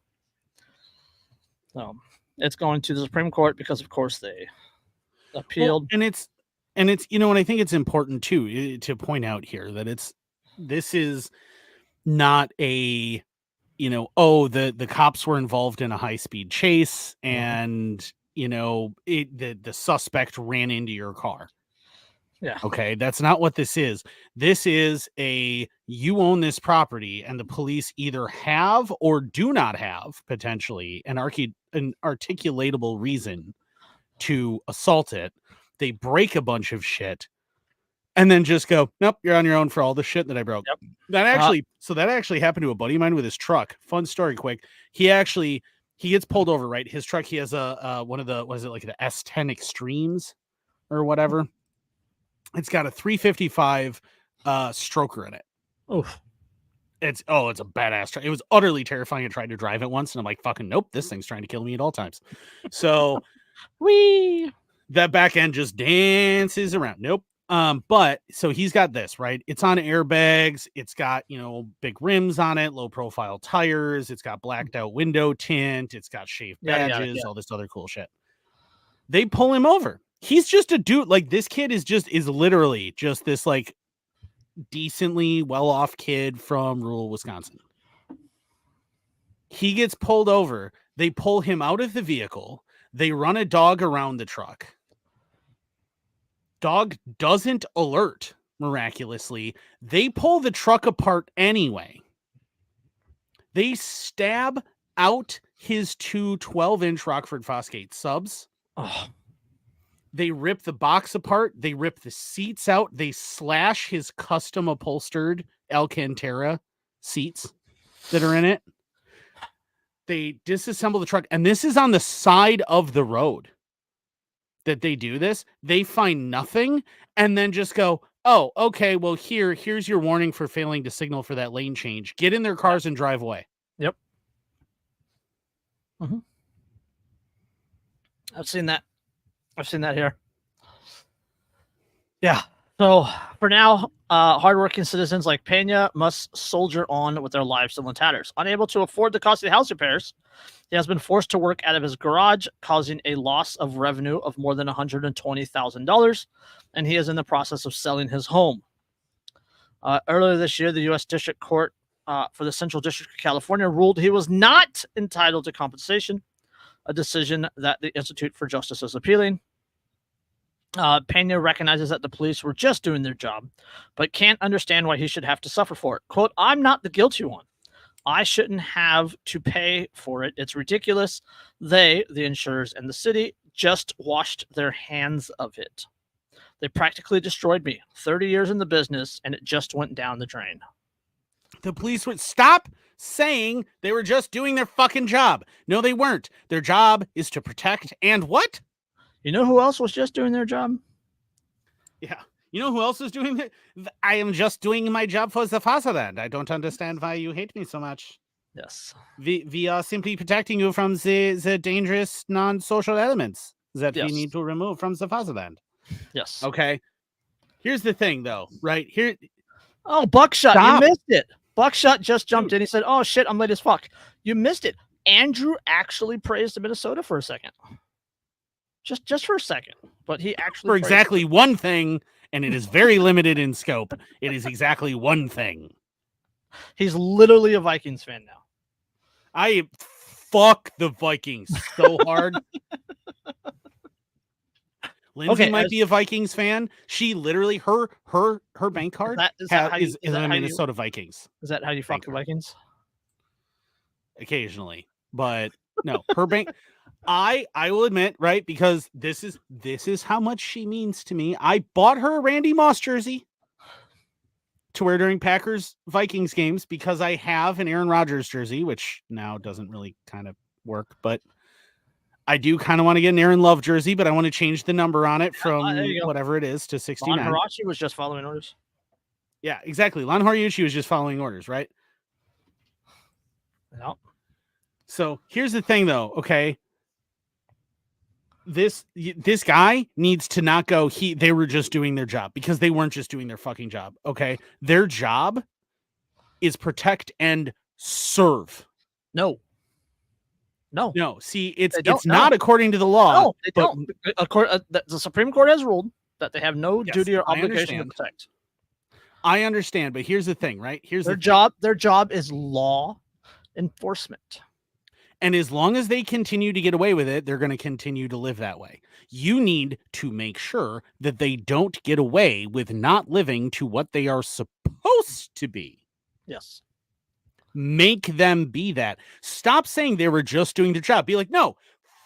So it's going to the Supreme Court because, of course, they appealed. Well, and it's and I think it's important too to point out here that this is not a the cops were involved in a high-speed chase and the suspect ran into your car. Yeah. Okay, that's not what this is. This is you own this property and the police either have or do not have potentially an articulatable reason to assault it. They break a bunch of shit and then just go, nope, you're on your own for all the shit that I broke. Yep. That actually happened to a buddy of mine with his truck. Fun story, quick. He gets pulled over, right? His truck, he has one of the, was it like the S10 Extremes or whatever? It's got a 355 stroker in it. Oof. It's a badass truck. It was utterly terrifying. I tried to drive it once and I'm like, fucking nope, this thing's trying to kill me at all times. So that back end just dances around. Nope. But so he's got this, right? It's on airbags. It's got, big rims on it, low profile tires. It's got blacked out window tint. It's got shaved badges, all this other cool shit. They pull him over. He's just a dude. Like, this kid is literally just this like decently well-off kid from rural Wisconsin. He gets pulled over. They pull him out of the vehicle. They run a dog around the truck. Dog doesn't alert, miraculously. They pull the truck apart anyway. They stab out his two 12-inch Rockford Fosgate subs. Oh. They rip the box apart. They rip the seats out. They slash his custom upholstered Alcantara seats that are in it. They disassemble the truck. And this is on the side of the road that they do this. They find nothing and then just go, oh, okay, well, here's your warning for failing to signal for that lane change. Get in their cars and drive away. Yep. I've seen that here. Yeah. So for now, hardworking citizens like Pena must soldier on with their lives still in tatters. Unable to afford the costly house repairs, he has been forced to work out of his garage, causing a loss of revenue of more than $120,000, and he is in the process of selling his home. Earlier this year, the U.S. District Court for the Central District of California ruled he was not entitled to compensation, a decision that the Institute for Justice is appealing. Pena recognizes that the police were just doing their job, but can't understand why he should have to suffer for it. Quote, I'm not the guilty one. I shouldn't have to pay for it. It's ridiculous. They, the insurers and the city, just washed their hands of it. They practically destroyed me. 30 years in the business, and it just went down the drain. The police would stop saying they were just doing their fucking job. No, they weren't. Their job is to protect and what? You know who else was just doing their job? Yeah. You know who else is doing it? I am just doing my job for the fatherland. I don't understand why you hate me so much. Yes. We are simply protecting you from the dangerous non-social elements that we need to remove from the fatherland. Yes. Okay. Here's the thing, though, right? Here. Oh, Buckshot, you missed it. Buckshot just jumped in. He said, oh, shit, I'm late as fuck. You missed it. Andrew actually praised Minnesota for a second. Just for a second. But he actually for exactly one thing, and it is very limited in scope. It is exactly one thing. He's literally a Vikings fan now. I fuck the Vikings so hard. Lindsay might be a Vikings fan. She literally her bank card is a Minnesota Vikings. Is that how you fuck the Vikings? Occasionally, but no, her bank. I will admit, right, because this is how much she means to me. I bought her a Randy Moss jersey to wear during Packers Vikings games because I have an Aaron Rodgers jersey, which now doesn't really kind of work, but I do kind of want to get an Aaron Love jersey, but I want to change the number on it from whatever it is to 69. Lon Harachi was just following orders. Yeah, exactly. Lon Harachi was just following orders, right? Yep. So here's the thing, though. Okay, this guy needs to not go. They were just doing their job, because they weren't just doing their fucking job. Okay, their job is protect and serve. No. No, see, it's don't, not according to the law. No, they don't. The Supreme Court has ruled that they have no duty or obligation to protect. I understand, but here's the thing, right? Here's their job. Their job is law enforcement. And as long as they continue to get away with it, they're going to continue to live that way. You need to make sure that they don't get away with not living to what they are supposed to be. Yes. Make them be that. Stop saying they were just doing their job. Be like, no,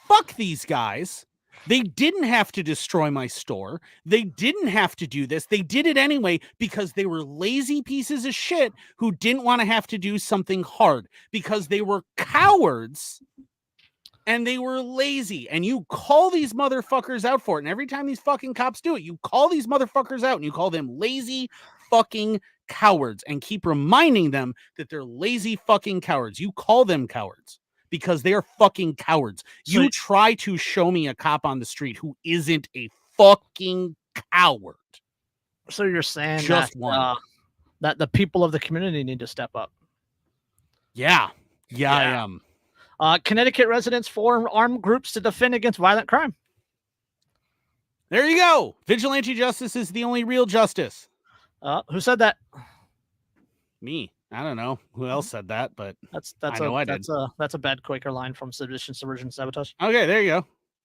fuck these guys. They didn't have to destroy my store. They didn't have to do this. They did it anyway because they were lazy pieces of shit who didn't want to have to do something hard because they were cowards and they were lazy. And you call these motherfuckers out for it. And every time these fucking cops do it, you call these motherfuckers out and you call them lazy fucking cowards and keep reminding them that they're lazy fucking cowards. You call them cowards. Because they are fucking cowards. So you try to show me a cop on the street who isn't a fucking coward. So you're saying just that the people of the community need to step up. Yeah, I am. Connecticut residents form armed groups to defend against violent crime. There you go. Vigilante justice is the only real justice. Who said that? Me. I don't know who else said that, but that's a bad Quaker line from Sedition, Subversion, Sabotage. Okay, there you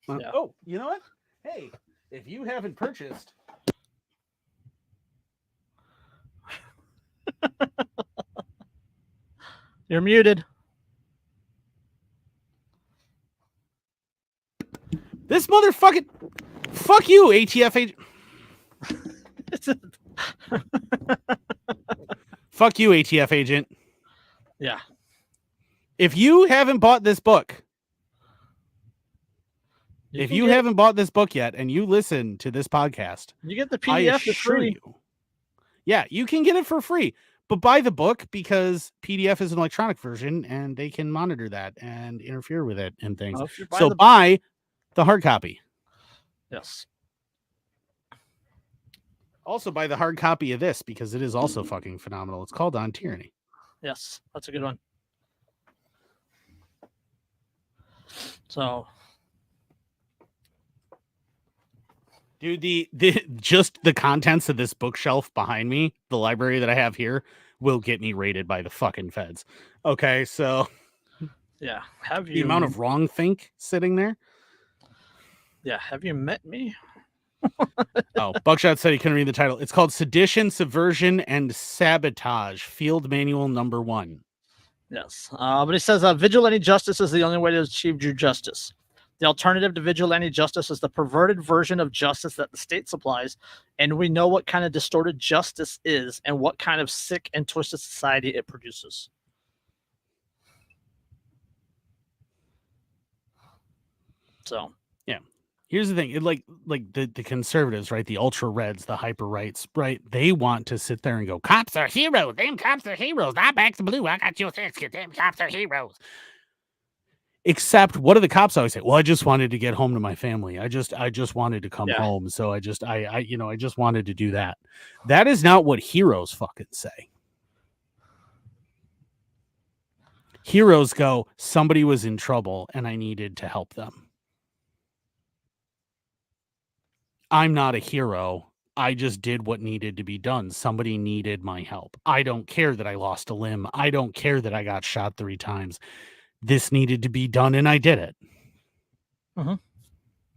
go. Yeah. Oh, you know what? Hey, if you haven't purchased, you're muted. This motherfucking fuck you, ATF agent. Fuck you, ATF agent. Yeah. If you haven't bought this book, haven't bought this book yet and you listen to this podcast, you get the PDF for free. Yeah, you can get it for free, but buy the book because PDF is an electronic version and they can monitor that and interfere with it and things. So buy the hard copy. Yes. Also buy the hard copy of this because it is also fucking phenomenal. It's called On Tyranny. Yes, that's a good one. So, dude, the just the contents of this bookshelf behind me, the library that I have here, will get me raided by the fucking feds. Okay, so yeah, have you the amount of wrong think sitting there? Yeah, have you met me? Oh, Buckshot said he couldn't read the title. It's called Sedition, Subversion, and Sabotage, Field Manual Number 1. Yes, but he says vigilante justice is the only way to achieve true justice. The alternative to vigilante justice is the perverted version of justice that the state supplies, and we know what kind of distorted justice is and what kind of sick and twisted society it produces. So, yeah. Here's the thing, like the conservatives, right? The ultra reds, the hyper rights, right? They want to sit there and go, cops are heroes. Damn cops are heroes. Not back to blue. I got your six. Damn cops are heroes. Except, what do the cops always say? Well, I just wanted to get home to my family. I just wanted to come home. So I just wanted to do that. That is not what heroes fucking say. Heroes go, somebody was in trouble and I needed to help them. I'm not a hero. I just did what needed to be done. Somebody needed my help. I don't care that I lost a limb. I don't care that I got shot 3 times. This needed to be done, and I did it.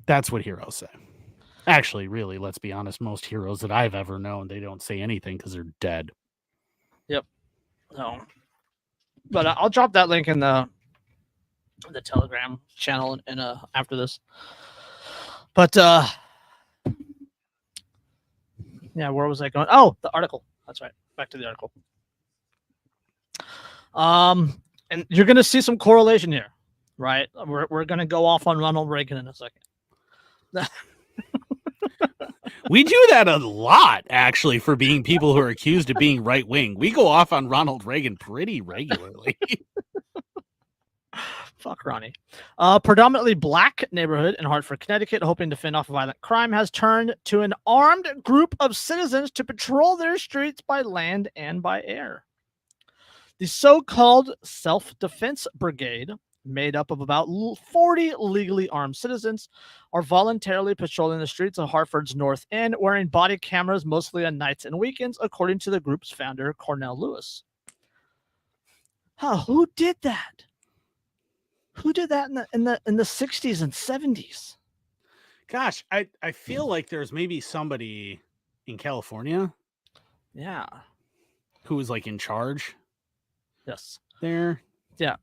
That's what heroes say. Actually, really, let's be honest. Most heroes that I've ever known, they don't say anything because they're dead. Yep. No. But I'll drop that link in the Telegram channel in after this. But yeah, where was I going? Oh, the article. That's right. Back to the article. And you're going to see some correlation here, right? We're going to go off on Ronald Reagan in a second. We do that a lot, actually, for being people who are accused of being right wing. We go off on Ronald Reagan pretty regularly. Fuck Ronnie. Predominantly black neighborhood in Hartford, Connecticut, hoping to fend off violent crime, has turned to an armed group of citizens to patrol their streets by land and by air. The so-called Self-Defense Brigade made up of about 40 legally armed citizens, are voluntarily patrolling the streets of Hartford's North End, wearing body cameras mostly on nights and weekends, according to the group's founder, Cornell Lewis. Who did that? Who did that in the 60s and 70s? Gosh, I feel like there's maybe somebody in California. Yeah. Who was like in charge? Yes. There. Yeah.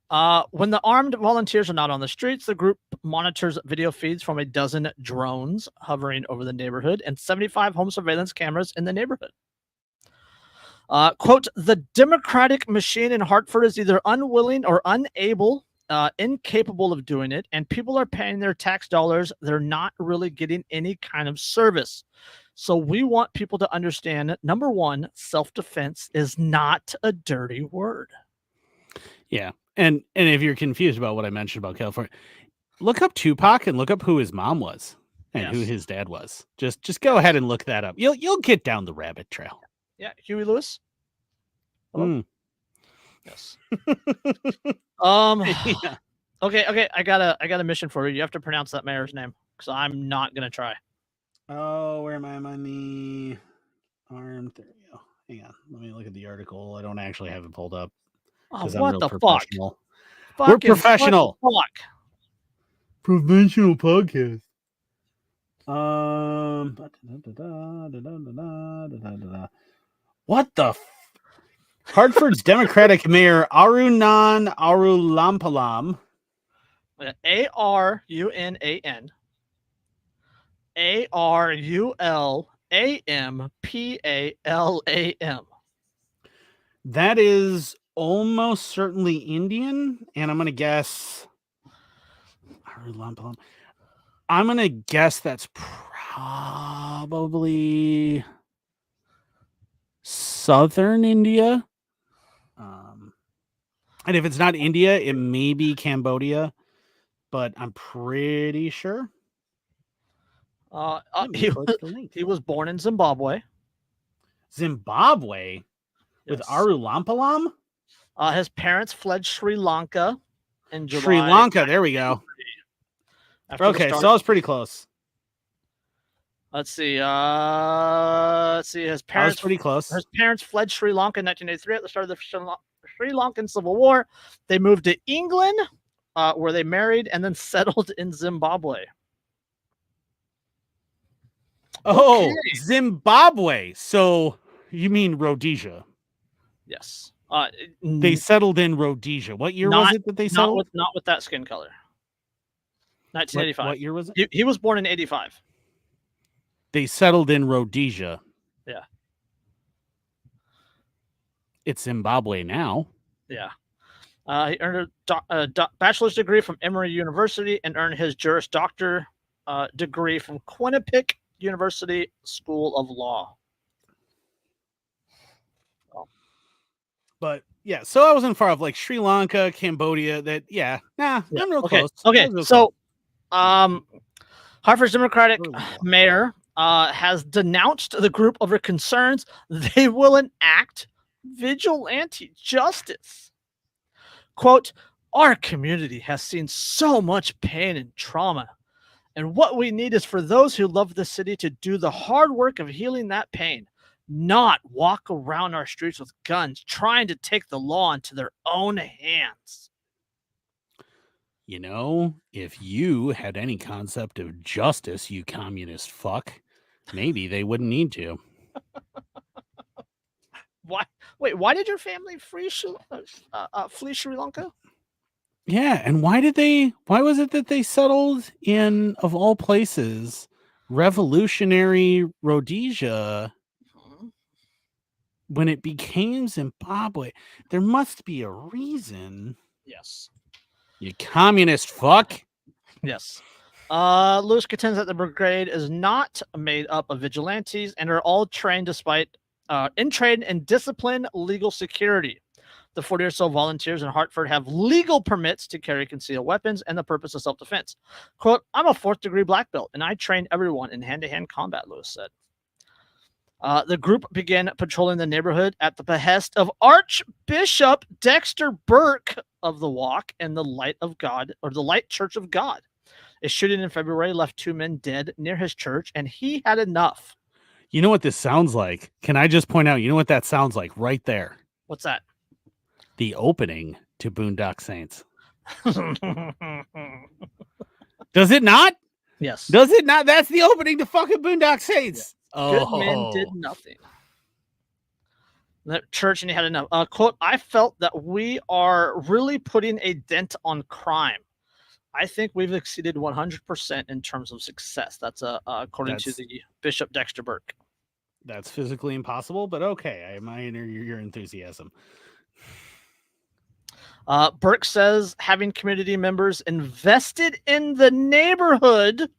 When the armed volunteers are not on the streets, the group monitors video feeds from a dozen drones hovering over the neighborhood and 75 home surveillance cameras in the neighborhood. Quote, the Democratic machine in Hartford is either unwilling or unable, incapable of doing it, and people are paying their tax dollars. They're not really getting any kind of service. So we want people to understand that, number one, self-defense is not a dirty word. Yeah. And if you're confused about what I mentioned about California, look up Tupac and look up who his mom was and who his dad was. Just go ahead and look that up. You'll get down the rabbit trail. Yeah, Huey Lewis. Hello? Yes. Yeah. Okay. I got a mission for you. You have to pronounce that mayor's name because I'm not gonna try. Oh, where am I? Money armed. There we go. Hang on. Let me look at the article. I don't actually have it pulled up. Oh, what the fuck? We're professional. Fuck. Professional podcast. What the? Hartford's Democratic Mayor Arunan Arulampalam. Arunan. Arulampalam. That is almost certainly Indian, and I'm gonna guess. I'm gonna guess that's probably southern India. And if it's not India, it may be Cambodia, but I'm pretty sure. He was born in Zimbabwe. Zimbabwe? With Arulampalam? His parents fled Sri Lanka in July. Sri Lanka, there we go. Okay, so I was pretty close. Let's see. His parents. I was pretty close. His parents fled Sri Lanka in 1983 at the start of the Sri Lankan Civil War. They moved to England, where they married and then settled in Zimbabwe. Oh, okay. Zimbabwe. So you mean Rhodesia? Yes. They settled in Rhodesia. What year was it that they settled? Not with that skin color. 1985. What year was it? He was born in 85. They settled in Rhodesia. Yeah. It's Zimbabwe now. Yeah. He earned a bachelor's degree from Emory University and earned his Juris Doctor degree from Quinnipiac University School of Law. But yeah, so I wasn't far off. Like Sri Lanka, Cambodia. I'm real close. Okay, so Hartford's Democratic mayor has denounced the group over concerns they will enact vigilante justice. Quote, our community has seen so much pain and trauma, and what we need is for those who love the city to do the hard work of healing that pain, not walk around our streets with guns trying to take the law into their own hands. You know, if you had any concept of justice, you communist fuck, maybe they wouldn't need to. Why? Wait, why did your family flee Sri Lanka? Yeah, and why was it that they settled in, of all places, revolutionary Rhodesia when it became Zimbabwe? There must be a reason. Yes. You communist fuck. Yes. Lewis contends that the brigade is not made up of vigilantes and are all trained in trade and discipline legal security. The 40 or so volunteers in Hartford have legal permits to carry concealed weapons and the purpose of self-defense. Quote, I'm a 4th degree black belt and I train everyone in hand-to-hand combat, Lewis said. The group began patrolling the neighborhood at the behest of Archbishop Dexter Burke of the Walk and the Light of God, or the Light Church of God. A shooting in February left 2 men dead near his church, and he had enough. You know what this sounds like? Can I just point out, you know what that sounds like right there? What's that? The opening to Boondock Saints. Does it not? Yes. Does it not? That's the opening to fucking Boondock Saints. Yeah. Good men did nothing. That church, and he had enough. Quote, I felt that we are really putting a dent on crime. I think we've exceeded 100% in terms of success. That's according to the Bishop Dexter Burke. That's physically impossible, but okay. I admire your enthusiasm. Burke says having community members invested in the neighborhood,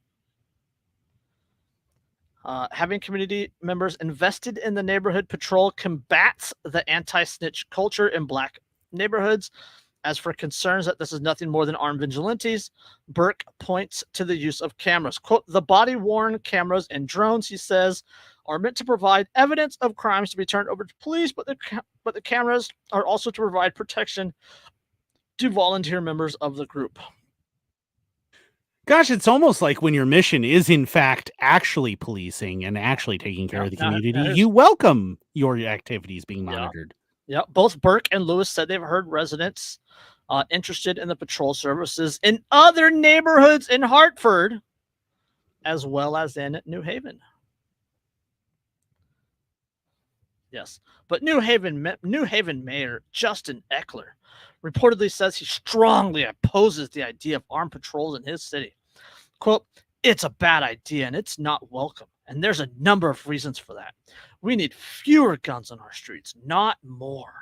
patrol combats the anti-snitch culture in black neighborhoods. As for concerns that this is nothing more than armed vigilantes, Burke points to the use of cameras. Quote, the body-worn cameras and drones, he says, are meant to provide evidence of crimes to be turned over to police, but the cameras are also to provide protection to volunteer members of the group. Gosh, it's almost like when your mission is in fact actually policing and actually taking care of the community, you welcome your activities being monitored. Yeah, both Burke and Lewis said they've heard residents interested in the patrol services in other neighborhoods in Hartford, as well as in New Haven. Yes, but New Haven Mayor Justin Eckler reportedly says he strongly opposes the idea of armed patrols in his city. Quote, it's a bad idea and it's not welcome. And there's a number of reasons for that. We need fewer guns on our streets, not more.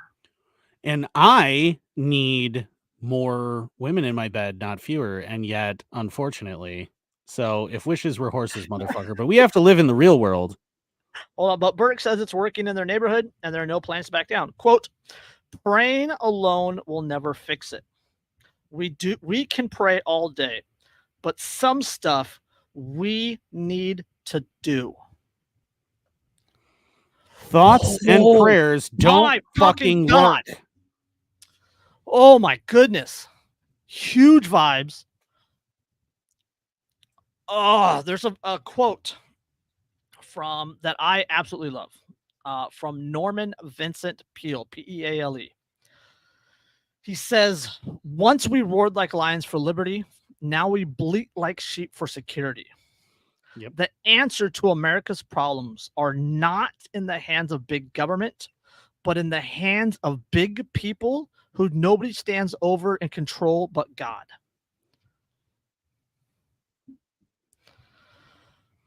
And I need more women in my bed, not fewer. And yet, unfortunately, so if wishes were horses, motherfucker, but we have to live in the real world. Hold on, but Burke says it's working in their neighborhood and there are no plans to back down. Quote, praying alone will never fix it. We can pray all day, but some stuff we need to do. Thoughts and prayers don't fucking work. Oh my goodness. Huge vibes. Oh, there's a quote from that I absolutely love. From Norman Vincent Peale, Peale. He says, once we roared like lions for liberty, now we bleat like sheep for security. Yep. The answer to America's problems are not in the hands of big government, but in the hands of big people who nobody stands over in control but God.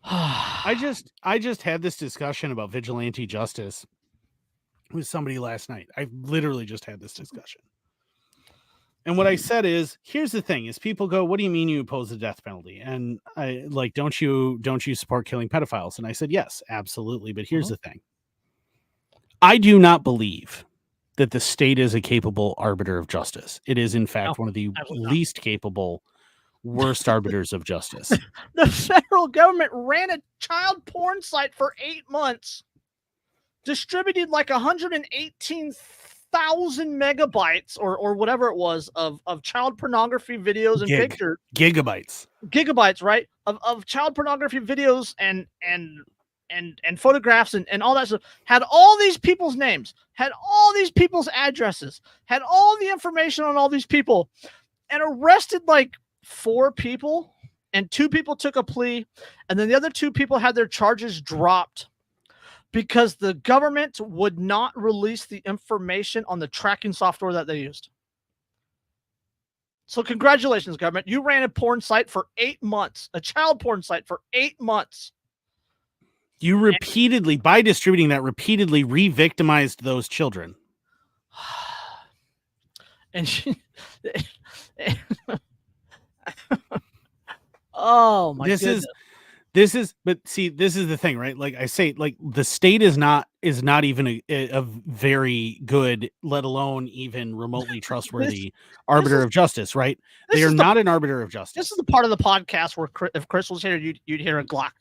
I just had this discussion about vigilante justice with somebody last night. I literally just had this discussion. And what I said is, here's the thing: is people go, "What do you mean you oppose the death penalty?" And I like, don't you support killing pedophiles? And I said, yes, absolutely. But here's the thing: I do not believe that the state is a capable arbiter of justice. It is, in fact, one of the least capable, worst arbiters of justice. The federal government ran a child porn site for 8 months, distributed like 118,000 megabytes or whatever it was of child pornography videos and pictures. Gigabytes, right? Of child pornography videos and photographs and all that stuff. Had all these people's names, had all these people's addresses, had all the information on all these people, and arrested like 4 people, and 2 people took a plea, and then the other 2 people had their charges dropped because the government would not release the information on the tracking software that they used. So congratulations, government. You ran a porn site for 8 months, a child porn site for 8 months. You repeatedly, by distributing that, repeatedly re-victimized those children. And oh my goodness. This is, but see, this is the thing, right? Like I say, like the state is not even a very good, let alone even remotely trustworthy arbiter of justice, right? They are not an arbiter of justice. This is the part of the podcast where if Chris was here, you'd hear a Glock,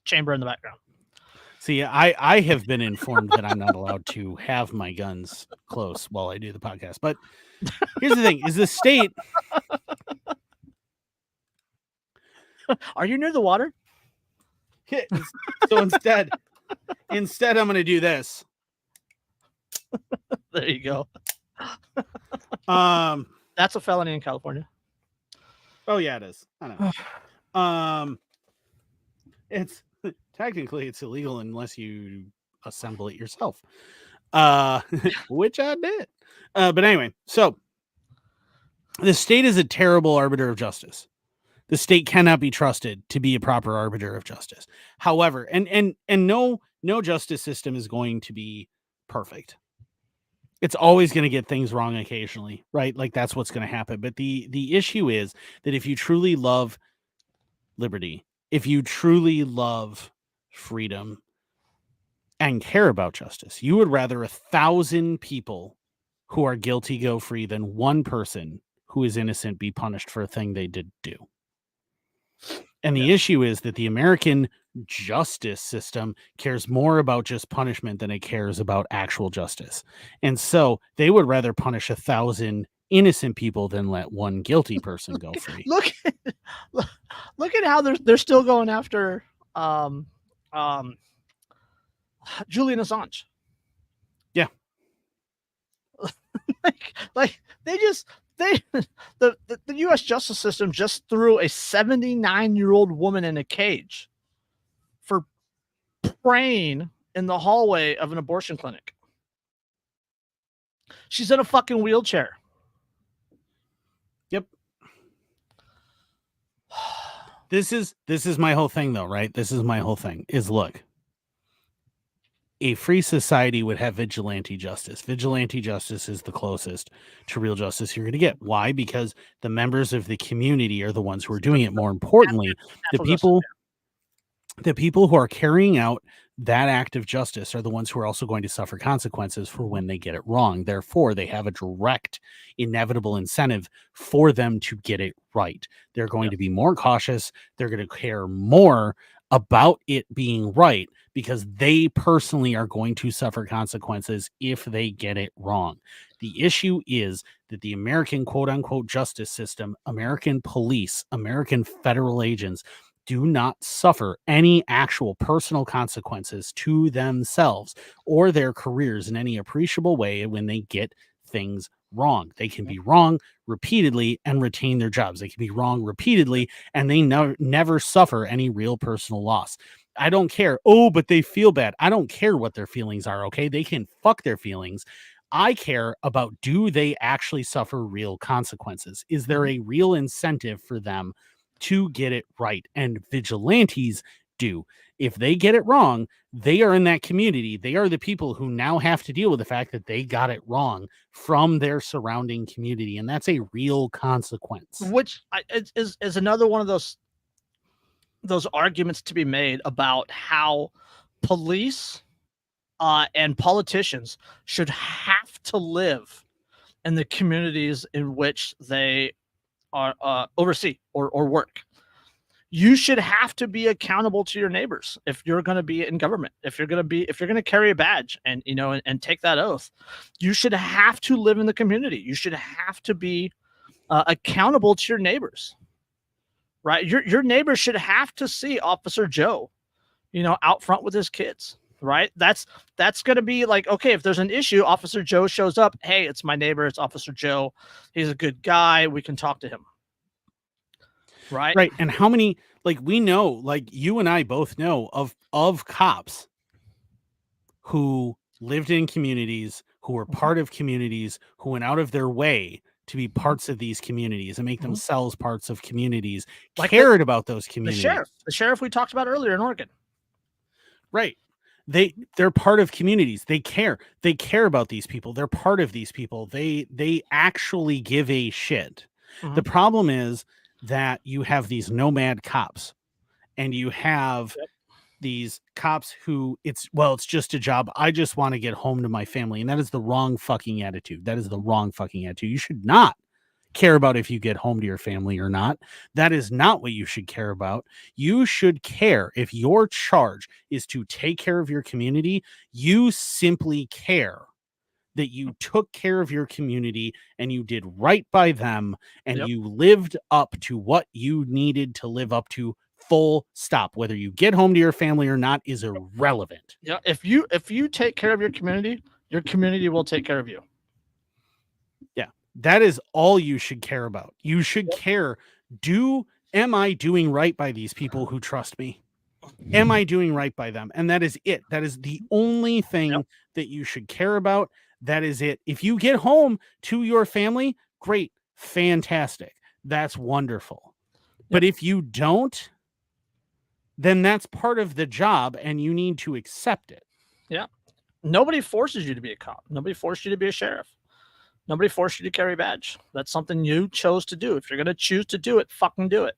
chamber in the background. See, I have been informed that I'm not allowed to have my guns close while I do the podcast. But here's the thing: is the state? Are you near the water? So instead, I'm going to do this. There you go. Um, That's a felony in California. Oh yeah, it is. I know. It's technically it's illegal unless you assemble it yourself. Which I did. But anyway, so the state is a terrible arbiter of justice. The state cannot be trusted to be a proper arbiter of justice. However, and no justice system is going to be perfect. It's always going to get things wrong occasionally, right? Like that's what's going to happen. But the issue is that if you truly love liberty, if you truly love freedom and care about justice, you would rather 1,000 people who are guilty go free than one person who is innocent be punished for a thing they did do. And the issue is that the American justice system cares more about just punishment than it cares about actual justice. And so they would rather punish 1,000 innocent people than let one guilty person go free. Look at how they're still going after Julian Assange. Yeah. like the U.S. justice system just threw a 79-year-old woman in a cage for praying in the hallway of an abortion clinic. She's in a fucking wheelchair. Yep. This is my whole thing though, right? This is my whole thing is look. A free society would have vigilante justice. Vigilante justice is the closest to real justice you're going to get. Why? Because the members of the community are the ones who are doing it. More importantly, the people who are carrying out that act of justice are the ones who are also going to suffer consequences for when they get it wrong. Therefore, they have a direct, inevitable incentive for them to get it right. They're going to be more cautious. They're going to care more about it being right because they personally are going to suffer consequences if they get it wrong. The issue is that the American quote unquote justice system, American police, American federal agents do not suffer any actual personal consequences to themselves or their careers in any appreciable way when they get things wrong. They can be wrong repeatedly and retain their jobs. They can be wrong repeatedly and they never suffer any real personal loss. I don't care. Oh, but they feel bad. I don't care what their feelings are. Okay. They can fuck their feelings. I care about, do they actually suffer real consequences? Is there a real incentive for them to get it right? And vigilantes do. If they get it wrong, they are in that community. They are the people who now have to deal with the fact that they got it wrong from their surrounding community. And that's a real consequence. Which is another one of those arguments to be made about how police and politicians should have to live in the communities in which they are oversee or work. You should have to be accountable to your neighbors if you're going to be in government. If you're going to carry a badge and and take that oath, you should have to live in the community. You should have to be accountable to your neighbors, right? Your neighbors should have to see Officer Joe, out front with his kids, right? That's going to be like, okay, if there's an issue, Officer Joe shows up. Hey, it's my neighbor. It's Officer Joe. He's a good guy. We can talk to him. Right. And how many, like, we know, like you and I both know of cops who lived in communities, who were part of communities, who went out of their way to be parts of these communities and make themselves parts of communities, like cared about those communities. The sheriff we talked about earlier in Oregon. Right. They're part of communities. They care about these people. They're part of these people. They actually give a shit. The problem is that you have these nomad cops and you have these cops who it's just a job. I just want to get home to my family. And that is the wrong fucking attitude. You should not care about if you get home to your family or not. That is not what you should care about. You should care if your charge is to take care of your community. You simply care that you took care of your community and you did right by them and Yep. you lived up to what you needed to live up to. Full stop. Whether you get home to your family or not is irrelevant. Yeah. If you take care of your community will take care of you. Yeah. That is all you should care about. You should care, am I doing right by these people who trust me? Am I doing right by them? And that is it. That is the only thing that you should care about. That is it. If you get home to your family, great, fantastic. That's wonderful. But if you don't, then that's part of the job and you need to accept it. Yeah. Nobody forces you to be a cop. Nobody forced you to be a sheriff. Nobody forced you to carry a badge. That's something you chose to do. If you're going to choose to do it, fucking do it.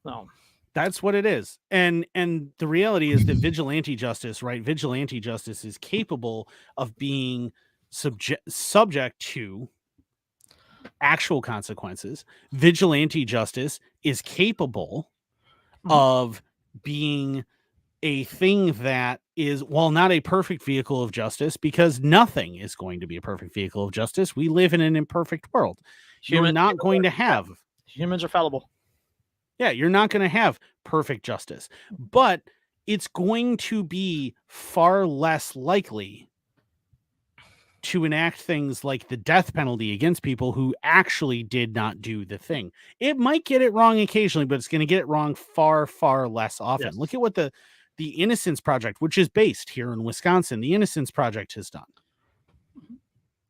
No. That's what it is. And the reality is that vigilante justice, right? Vigilante justice is capable of being subject to actual consequences. Vigilante justice is capable of being a thing that is, well, not a perfect vehicle of justice, because nothing is going to be a perfect vehicle of justice. We live in an imperfect world. You're not going to have. Humans are fallible. Yeah, you're not going to have perfect justice, but it's going to be far less likely to enact things like the death penalty against people who actually did not do the thing. It might get it wrong occasionally, but it's going to get it wrong far, far less often. Yes. Look at what the Innocence Project, which is based here in Wisconsin, the Innocence Project has done.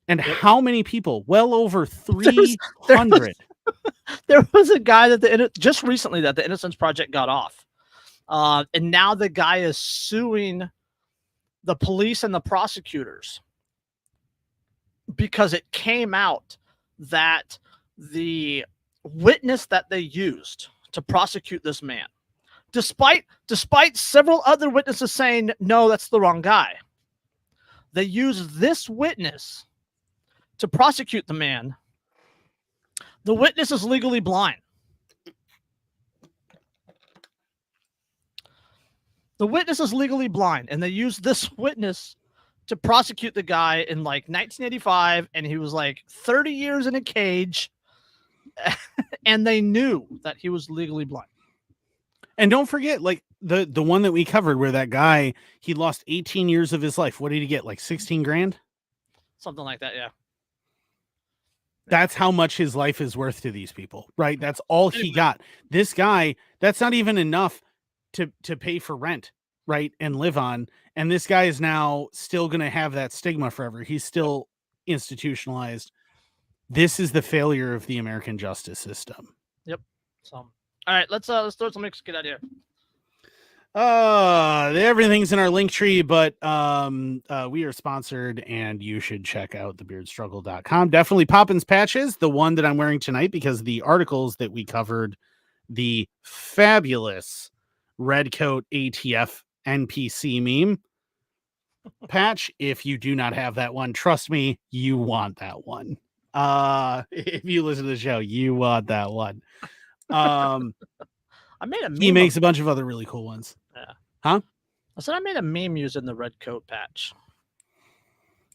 And how many people? Well over 300. There was a guy that just recently that the Innocence Project got off. And now the guy is suing the police and the prosecutors because it came out that the witness that they used to prosecute this man, despite several other witnesses saying, no, that's the wrong guy, they used this witness to prosecute the man. The witness is legally blind. The witness is legally blind, and they used this witness to prosecute the guy in like 1985, and he was like 30 years in a cage, and they knew that he was legally blind. And don't forget, like the one that we covered where that guy, he lost 18 years of his life. What did he get? Like 16 grand? Something like that, yeah. That's how much his life is worth to these people, right? That's all he got. This guy, that's not even enough to pay for rent, right? And live on. And this guy is now still going to have that stigma forever. He's still institutionalized. This is the failure of the American justice system. Yep. So, all right, let's throw some mix. Get out of here. Everything's in our link tree, but we are sponsored and you should check out thebeardstruggle.com. Definitely Poppins patches, the one that I'm wearing tonight, because the articles that we covered, the fabulous Redcoat ATF NPC meme patch. If you do not have that one, trust me, you want that one. If you listen to the show, you want that one. I made a meme. He makes a bunch of other really cool ones. Yeah. Huh? I said I made a meme using the Redcoat patch.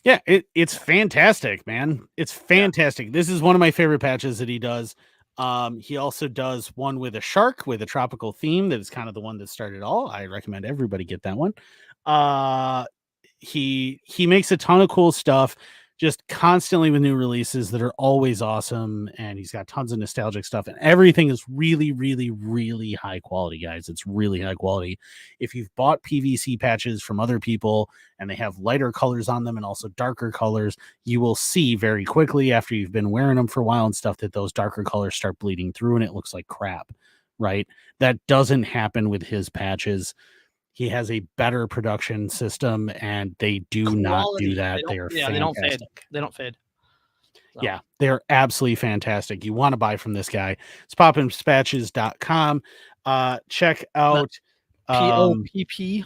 Yeah, it's fantastic, man. It's fantastic. Yeah. This is one of my favorite patches that he does. He also does one with a shark with a tropical theme that is kind of the one that started it all. I recommend everybody get that one. He makes a ton of cool stuff, just constantly with new releases that are always awesome, and he's got tons of nostalgic stuff, and everything is really, really, really high quality, guys. It's really high quality. If you've bought PVC patches from other people and they have lighter colors on them and also darker colors, you will see very quickly after you've been wearing them for a while and stuff that those darker colors start bleeding through and it looks like crap, right? That doesn't happen with his patches. He has a better production system, and they do not do that. They are fantastic. They don't fade. So. Yeah, they're absolutely fantastic. You want to buy from this guy. It's poppinspatches.com. Check out POPPINS.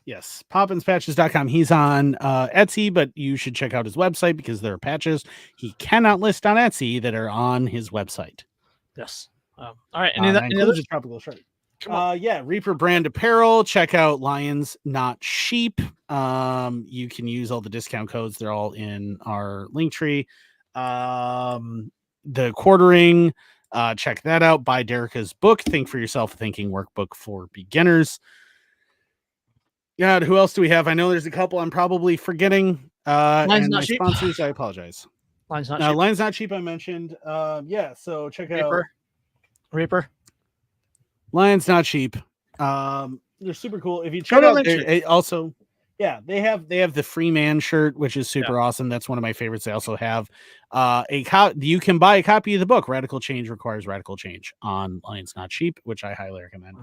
Yes, popinspatches.com. He's on Etsy, but you should check out his website because there are patches he cannot list on Etsy that are on his website. Yes. All right. That includes a tropical shirt. Yeah, Reaper brand apparel. Check out Lions Not Sheep. You can use all the discount codes. They're all in our link tree. The quartering. Check that out. Buy Derica's book, Think for Yourself, Thinking Workbook for Beginners. God, who else do we have? I know there's a couple I'm probably forgetting. And my sponsors, I apologize. Lions Not Cheap. Lions Not Cheap, I mentioned. Yeah, so check out Reaper. Lions Not Cheap. They're super cool. If you check out also, yeah, they have the Free Man shirt, which is super awesome. That's one of my favorites. They also have you can buy a copy of the book, Radical Change Requires Radical Change, on Lions Not Cheap, which I highly recommend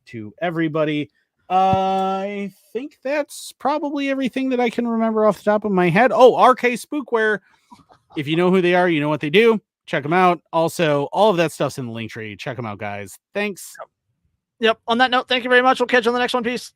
to everybody. I think that's probably everything that I can remember off the top of my head. Oh, RK Spookware. If you know who they are, you know what they do. Check them out. Also, all of that stuff's in the link tree. Check them out, guys. Thanks. Yep. On that note, thank you very much. We'll catch you on the next one. Peace.